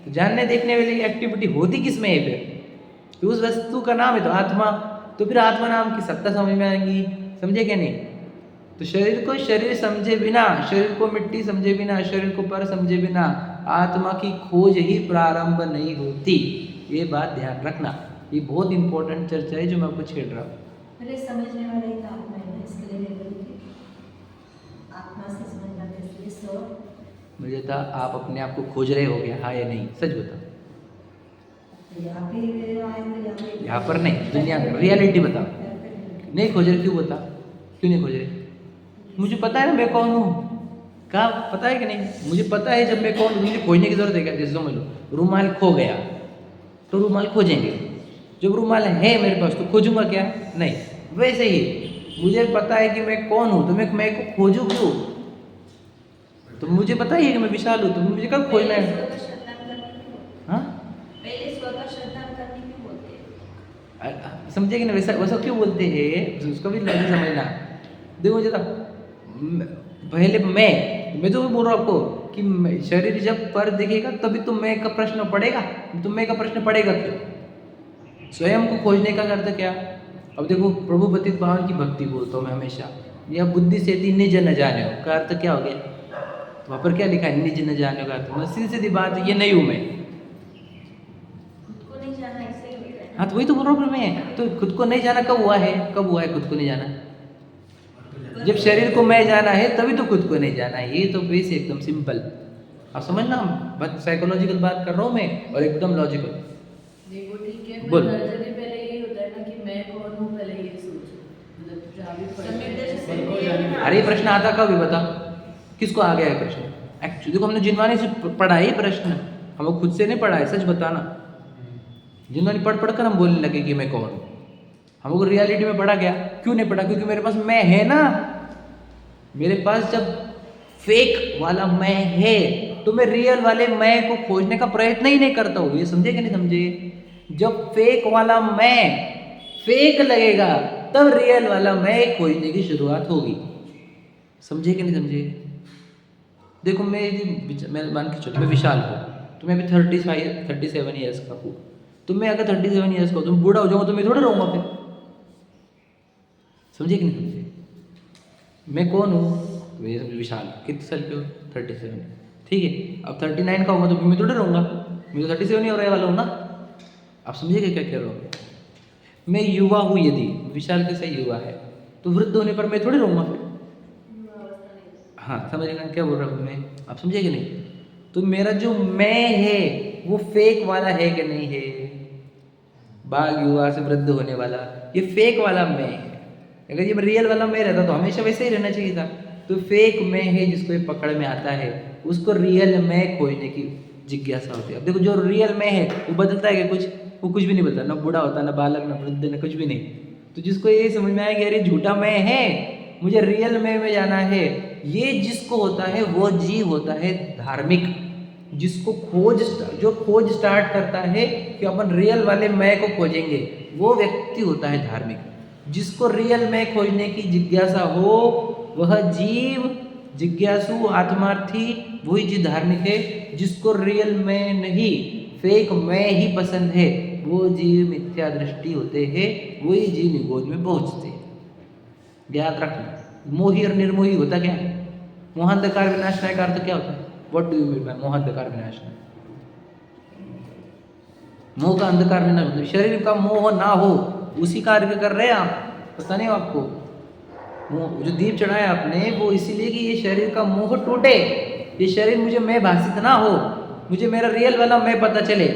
तो जानने देखने वाली एक्टिविटी होती किस में है फिर? तो उस वस्तु का नाम है तो आत्मा। तो फिर आत्मा नाम की सत्ता समझ में आएंगी। समझे क्या नहीं? तो शरीर को शरीर समझे बिना, शरीर को मिट्टी समझे बिना, शरीर को पर समझे बिना आत्मा की खोज ही प्रारंभ नहीं होती। ये बात ध्यान रखना, ये बहुत इंपॉर्टेंट चर्चा है जो मैं आपको छेड़ रहा हूँ। अरे समझने वाले ही तो आत्मा है ना, इसके लिए मैं बोली थी आत्मा से समझना कैसे? सो मुझे था आप अपने आप को खोज रहे हो गया, हाँ या नहीं? सच बताओ। यहाँ पे आए तो यहाँ पर नहीं, दुनिया में रियलिटी बताओ। नहीं खोज रहे, क्यों बता? क्यों नहीं खोज रहे? मुझे पता है ना मैं कौन हूँ। कहाँ पता है कि नहीं? मुझे पता है जब मैं कौन हूँ, मुझे खोजने की जरूरत है क्या? जैसे समझ लो रूमाल खो गया तो रूमाल खोजेंगे, जब रूमाल है मेरे पास तो खोजूंगा क्या? नहीं। वैसे ही मुझे पता है कि मैं कौन हूँ, तो मैं को खोजूँ क्यों? तो मुझे पता ही है कि मैं विशाल हूँ, तो मुझे कब खोजना है? हाँ समझे कि नहीं? वैसा वैसा क्यों बोलते हैं, उसका भी लॉजिक समझना। देखो मुझे पहले मैं तो बोल रहा हूँ आपको कि शरीर जब पर दिखेगा तभी तो मैं का प्रश्न पड़ेगा। तो मैं का प्रश्न पड़ेगा क्यों? स्वयं को खोजने का अर्थ क्या? अब देखो प्रभु पतित पावन की भक्ति बोलता हूँ मैं हमेशा, यह बुद्धि से निज न जाने का अर्थ क्या हो गया? वहाँ पर क्या लिखा है? निज न जाने का अर्थ सीधी सीधी बात ये नहीं हूँ मैं। हाँ तो वही तो बोल रहा हूँ मैं। तो खुद को नहीं जाना कब हुआ है? कब हुआ है खुद को नहीं जाना? जब शरीर को मैं जाना है तभी तो खुद को नहीं जाना है। ये तो बेस एकदम सिंपल, आप समझना। बस साइकोलॉजिकल बात कर रहा हूँ मैं और एकदम लॉजिकल। देखो ठीक है, बोल। पहले ये होता है ना कि मैं कौन हूँ, पहले ये सोचो, मतलब जहाँ भी पढ़ते अरे ये प्रश्न आता कब है बता? किसको आ गया है प्रश्न? एक्चुअली देखो हमने जिनवानी से पढ़ा है प्रश्न, हम खुद से नहीं पढ़ा है, सच बताना। जिनवानी पढ़ पढ़ कर हम बोलने लगे कि मैं कौन हूँ। हमको रियलिटी में पढ़ा गया, क्यों नहीं पढ़ा? क्योंकि मेरे पास मैं है ना। मेरे पास जब फेक वाला मैं है तो मैं रियल वाले मैं को खोजने का प्रयत्न ही नहीं करता हूँ। ये समझे कि नहीं समझे? जब फेक वाला मैं फेक लगेगा तब रियल वाला मैं खोजने की शुरुआत होगी। समझे कि नहीं समझे? देखो मैं मान के चलो मैं विशाल हूँ, तो मैं अभी 37 ईयर्स का हूँ। तो मैं अगर 37 ईयर्स का हूँ तो बूढ़ा हो जाऊँगा तो मैं थोड़ा रहूँगा फिर। समझे कि नहीं समझे? मैं कौन हूँ? विशाल। कितने साल के हो? 37। ठीक है, अब 39 का होगा तो मैं थोड़ा रहूँगा, मैं तो 37 ही होने वाला हूँ ना। आप समझिएगा क्या कह रहा हूँ? मैं युवा हूँ, यदि विशाल कैसे युवा है तो वृद्ध होने पर मैं थोड़ी रहूँगा फिर। हाँ समझिएगा क्या बोल रहा हूँ मैं, आप समझिएगा नहीं? तो मेरा जो मैं है वो फेक वाला है कि नहीं है? बाल युवा से वृद्ध होने वाला ये फेक वाला मैं है। अगर ये रियल वाला मैं रहता तो हमेशा वैसे ही रहना चाहिए था। तो फेक मैं है जिसको ये पकड़ में आता है उसको रियल मैं खोजने की जिज्ञासा होती है। अब देखो जो रियल मैं है वो बदलता है क्या कुछ? वो कुछ भी नहीं बदलता, ना बूढ़ा होता, ना बालक, ना वृद्ध, ना कुछ भी नहीं। तो जिसको ये समझ में आया कि अरे झूठा मैं है, मुझे रियल मैं में जाना है, ये जिसको होता है वो जीव होता है धार्मिक। जिसको जो खोज स्टार्ट करता है कि अपन रियल वाले मैं को खोजेंगे, वो व्यक्ति होता है धार्मिक। जिसको रियल मैं खोजने की जिज्ञासा हो वह जीव जिज्ञासु आत्मार्थी वही जीव धार्मिक है। जिसको रियल मैं नहीं फेक मैं ही पसंद है वो जीव मिथ्या दृष्टि होते हैं, वही जीव निगोज में पहुंचते हैं। याद रखना, मोही और निर्मोही होता क्या है? मोहांधकार विनाशनाय का अर्थ क्या होता है? What do you mean by मोहांधकार विनाशनाय? मोह का अंधकार विनाश मतलब शरीर का मोह ना हो, उसी कार्य कर रहे हैं आप, पता नहीं आपको। जो दीप चढ़ाया आपने वो इसीलिए कि ये शरीर का मोह टूटे, ये शरीर मुझे मैं भाषित ना हो, मुझे मेरा रियल वाला मैं पता चले,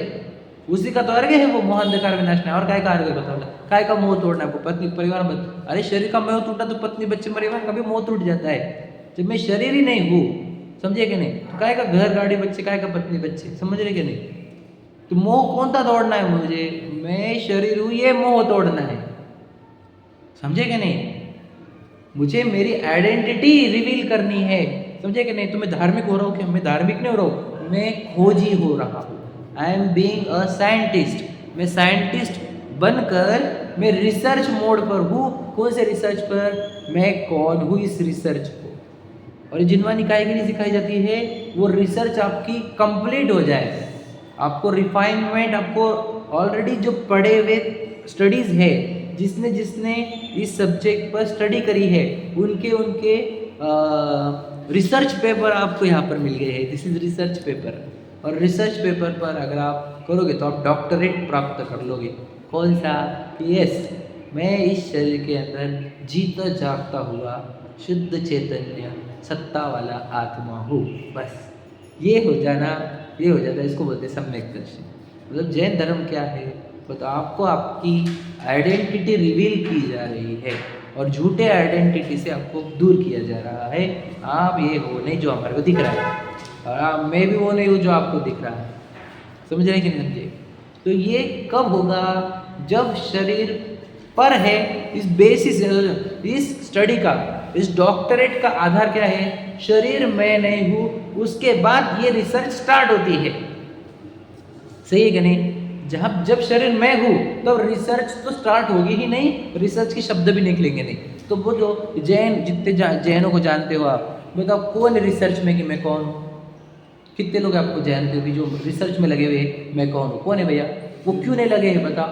उसी का तो अर्घ्य है वो मोहांधकार विनाशनाय। और काय का अर्घ्य बताओ? काय का मोह तोड़ना है? पत्नी परिवार में, अरे शरीर का मोह टूटा तो पत्नी बच्चे परिवार का भी मोह टूट जाता है। जब मैं शरीर ही नहीं हूँ, समझे कि नहीं, तो काय का घर गाड़ी बच्चे, काय का पत्नी बच्चे, समझ रहे कि नहीं? तो मोह कौन सा तोड़ना है मुझे? मैं शरीर हूँ ये मोह तोड़ना है, समझे कि नहीं? मुझे मेरी आइडेंटिटी रिवील करनी है, समझे कि नहीं? तो मैं धार्मिक हो रहा हूँ क्या? मैं धार्मिक नहीं हो रहा हूँ, मैं खोजी हो रहा हूँ। I am being a scientist. मैं साइंटिस्ट बनकर मैं रिसर्च मोड पर हूँ। कौन से रिसर्च पर? मैं कौन हूँ इस रिसर्च को। और जिनवानी काय के लिए सिखाई जाती है? वो रिसर्च आपकी कंप्लीट हो जाए, आपको रिफाइनमेंट, आपको ऑलरेडी जो पढ़े हुए स्टडीज़ है, जिसने जिसने इस सब्जेक्ट पर स्टडी करी है उनके रिसर्च पेपर आपको यहाँ पर मिल गए हैं। This is research paper. और रिसर्च पेपर पर अगर आप करोगे तो आप डॉक्टरेट प्राप्त कर लोगे। कौन सा? यस, मैं इस शरीर के अंदर जीता जागता हुआ शुद्ध चैतन्य सत्ता वाला आत्मा हूँ। बस ये हो जाना, ये हो जाता है, इसको बोलते हैं सम्यक दर्शन। मतलब जैन धर्म क्या है? तो आपको आपकी आइडेंटिटी रिवील की जा रही है और झूठे आइडेंटिटी से आपको दूर किया जा रहा है। आप ये हो नहीं जो हमारे को दिख रहा है, और मैं भी वो नहीं हूँ जो आपको दिख रहा है। समझ रहे कि नहीं समझे? तो ये कब होगा? जब शरीर पर है। इस बेसिस, इस स्टडी का, इस डॉक्टरेट का आधार क्या है? शरीर मैं नहीं हूँ। उसके बाद ये रिसर्च स्टार्ट होती है, सही है कि नहीं? जब शरीर मैं हूँ तो रिसर्च तो स्टार्ट होगी ही नहीं, रिसर्च के शब्द भी निकलेंगे नहीं। तो वो जो जैन, जितने जैनों को जानते हो आप, बताओ कौन रिसर्च में कि मैं कौन हूँ? कितने लोग आपको जानते हो कि जो रिसर्च में लगे हुए मैं कौन हूँ? कौन है भैया? वो क्यों नहीं लगे हैं बताओ?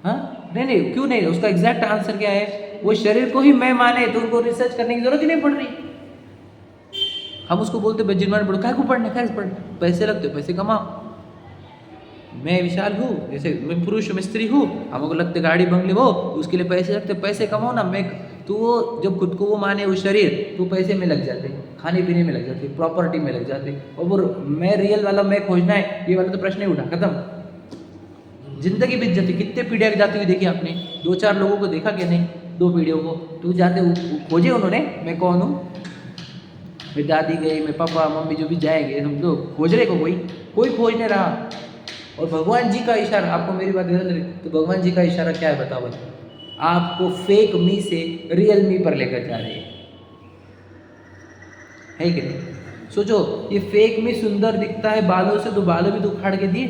हाँ नहीं, क्यों नहीं? उसका एग्जैक्ट आंसर क्या है? वो शरीर को ही मैं माने तो उनको रिसर्च करने की जरूरत ही नहीं पड़ रही। हम उसको बोलते जिनवाने पढ़ो, काय को पढ़ने, काय से पढ़ने, पैसे लगते हो पैसे कमाओ। मैं विशाल हूँ, जैसे मैं पुरुष मैं स्त्री हूँ, हमको लगते गाड़ी बंगले वो, उसके लिए पैसे लगते, पैसे कमाओ ना। मैं तो वो जब खुद को वो माने वो शरीर, तो पैसे में लग जाते, खाने पीने में लग जाते, प्रॉपर्टी में लग जाते। और वो मैं रियल वाला मैं खोजना है, ये वाला तो प्रश्न ही उठा, खत्म। जिंदगी बीत जाती। कितने पीढ़ियाँ जाती हुई देखी आपने? 2-4 लोगों को देखा क्या नहीं? 2 पीढ़ियों को तो जाते खोजे उन्होंने मैं कौन हूँ। मेरी दादी गई, मेरे पापा मम्मी जो भी जाएंगे, हम तो खोज रहे को कोई खोज नहीं रहा। और भगवान जी का इशारा, आपको मेरी बात ध्यान रही, तो भगवान जी का इशारा क्या है बताओ? आपको फेक मी से रियल मी पर लेकर जा रहे है कि नहीं? सोचो, ये फेक मी सुंदर दिखता है बालों से, तो बालों भी तो उखाड़ के दिए,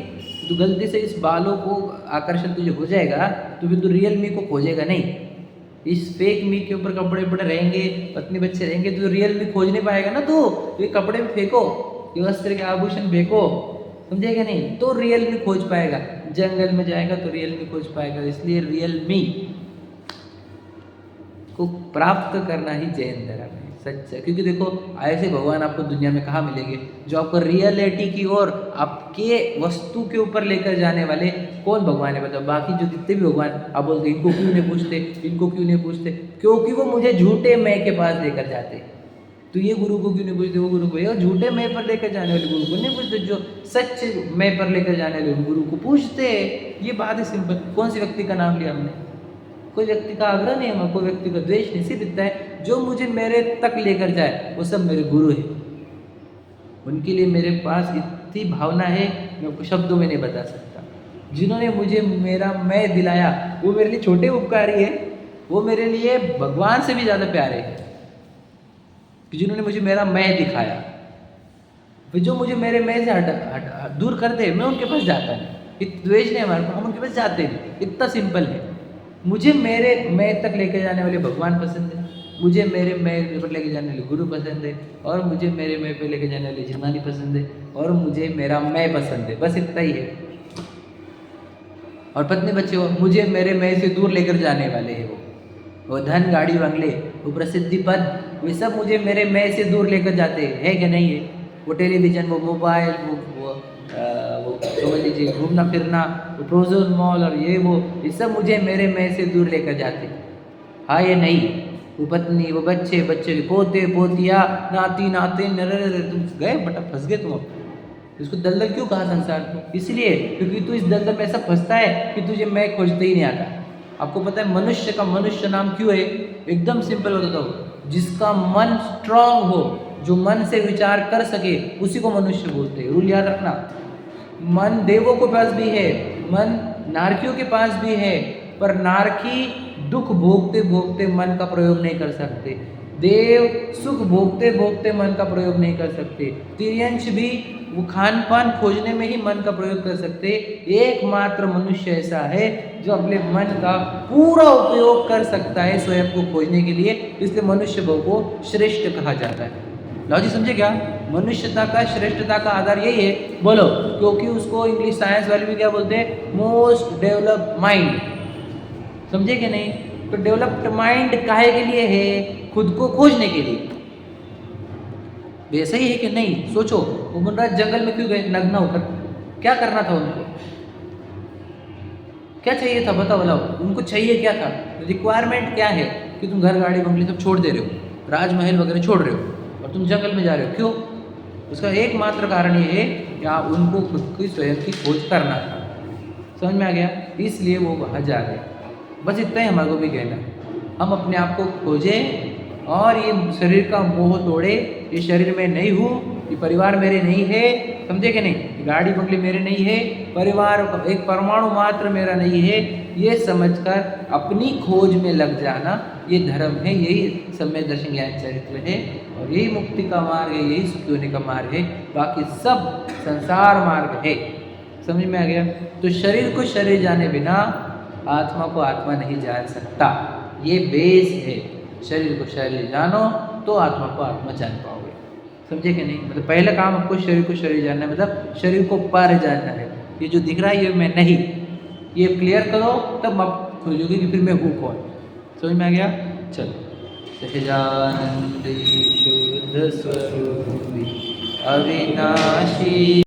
तो गलती से इस बालों को आकर्षण तुझे हो जाएगा, तो फिर तो रियल मी को खोजेगा नहीं। इस फेक मी के ऊपर कपड़े रहेंगे, पत्नी बच्चे रहेंगे, तो रियल मी खोज नहीं पाएगा ना। तो ये कपड़े में फेंको, ये वस्त्र के आभूषण फेंको, समझेगा नहीं? तो रियल मी खोज पाएगा। जंगल में जाएगा तो रियल मी खोज पाएगा। इसलिए रियल मी को प्राप्त करना ही जैन धर्म है। सच है। क्योंकि देखो ऐसे भगवान आपको दुनिया में कहाँ मिलेंगे जो आपको रियलिटी की ओर आपके वस्तु के ऊपर लेकर जाने वाले। कौन भगवान है बताओ? बाकी जो जितने भी भगवान आप बोलते इनको क्यों नहीं पूछते, इनको क्यों नहीं पूछते, क्योंकि वो मुझे झूठे मैं के पास लेकर जाते। तो ये गुरु को क्यों नहीं पूछते, वो गुरु को, ये झूठे मैं पर लेकर जाने वाले गुरु को नहीं पूछते, जो सच्चे मैं पर लेकर जाने वाले गुरु को पूछते। ये बात है सिंपल। कौन सी व्यक्ति का नाम लिया हमने? कोई व्यक्ति का आग्रह नहीं है, कोई व्यक्ति का द्वेष नहीं, सिर्फ इतना है जो मुझे मेरे तक लेकर जाए वो सब मेरे गुरु हैं। उनके लिए मेरे पास इतनी भावना है मैं आपको शब्दों में नहीं बता सकता। जिन्होंने मुझे मेरा मैं दिलाया वो मेरे लिए छोटे उपकारी है, वो मेरे लिए भगवान से भी ज़्यादा प्यारे हैं। जिन्होंने मुझे मेरा मैं दिखाया, जो मुझे मेरे मैं से दूर कर दे, मैं उनके पास जाता नहीं। द्वेष नहीं हमारे, हम उनके पास जाते नहीं। इतना सिंपल है। मुझे मेरे मैं तक लेके जाने वाले भगवान पसंद है, मुझे मेरे मैं पर लेके जाने वाले गुरु पसंद है, और मुझे मेरे मैं पे लेके जाने वाले जिमानी पसंद है, और मुझे मेरा मैं पसंद है। बस इतना ही है। और पत्नी बच्चे हो, मुझे मेरे मैं से दूर लेकर जाने वाले हैं। वो धन गाड़ी बंगले, वो प्रसिद्धि पद, वे सब मुझे मेरे मैं से दूर लेकर जाते हैं। है कि नहीं है? वो टेलीविज़न, वो मोबाइल, वो समझ लीजिए घूमना फिरना, वो प्रोजोन मॉल और ये सब मुझे मेरे मैं से दूर लेकर जाते। हाँ ये नहीं? वो पत्नी, वो बच्चे, बच्चे के पोते पोतिया, नाती नाते, नरे तुम गए बटा, फंस गए तुम। अब इसको दलदल क्यों कहा संसार को? इसलिए क्योंकि तू इस दलदल में ऐसा फंसता है कि तुझे मैं खोजते ही नहीं आता। आपको पता है मनुष्य का मनुष्य नाम क्यों है? एकदम सिंपल बताता हूँ, जिसका मन स्ट्रांग हो, जो मन से विचार कर सके, उसी को मनुष्य बोलते हैं। रूल याद रखना। मन देवों के पास भी है, मन नारकियों के पास भी है, पर नारकी दुख भोगते भोगते मन का प्रयोग नहीं कर सकते। देव सुख भोगते भोगते मन का प्रयोग नहीं कर सकते। तिर्यंश भी वो खान पान खोजने में ही मन का प्रयोग कर सकते। एकमात्र मनुष्य ऐसा है जो अपने मन का पूरा उपयोग कर सकता है स्वयं को खोजने के लिए। इसलिए मनुष्य भाव को श्रेष्ठ कहा जाता है। लो जी, समझे क्या? मनुष्यता का श्रेष्ठता का आधार यही है। बोलो, क्योंकि उसको इंग्लिश साइंस वाले भी क्या बोलते हैं? Most developed mind. समझे कि नहीं? तो डेवलप्ड माइंड काहे के लिए है? खुद को खोजने के लिए। वैसे ही है कि नहीं? सोचो, वो मुनराज जंगल में क्यों गए नग्न होकर? क्या करना था उनको? क्या चाहिए था बताओ? उनको चाहिए क्या था? रिक्वायरमेंट क्या है कि तुम घर गाड़ी बंगले सब छोड़ दे रहे हो, राजमहल वगैरह छोड़ रहे हो और तुम जंगल में जा रहे हो? क्यों? उसका एकमात्र कारण ये है कि आप उनको खुद की स्वयं की खोज करना था। समझ में आ गया? इसलिए वो वहाँ जा रहे। बस इतना ही हमारे को भी कहना है। हम अपने आप को खोजें और ये शरीर का मोह तोड़े। ये शरीर में नहीं हूँ, ये परिवार मेरे नहीं है। समझे कि नहीं? गाड़ी बंगले मेरे नहीं है, परिवार एक परमाणु मात्र मेरा नहीं है। ये समझकर अपनी खोज में लग जाना, ये धर्म है, यही सम्यक दर्शन ज्ञान चरित्र है, और यही मुक्ति का मार्ग है, यही सुखी होने का मार्ग है। बाकी सब संसार मार्ग है। समझ में आ गया? तो शरीर को शरीर जाने बिना आत्मा को आत्मा नहीं जान सकता। ये बेस है। शरीर को शरीर जानो तो आत्मा को आत्मा जान पाओगे। समझे कि नहीं? मतलब पहला काम आपको शरीर को शरीर जानना है, मतलब शरीर को पर जानना है। ये जो दिख रहा है ये मैं नहीं, ये क्लियर करो तब आप खोजोगे कि फिर मैं हूँ कौन। समझ में आ गया? चलो। सहजानंद शुद्ध स्वरूप अविनाशी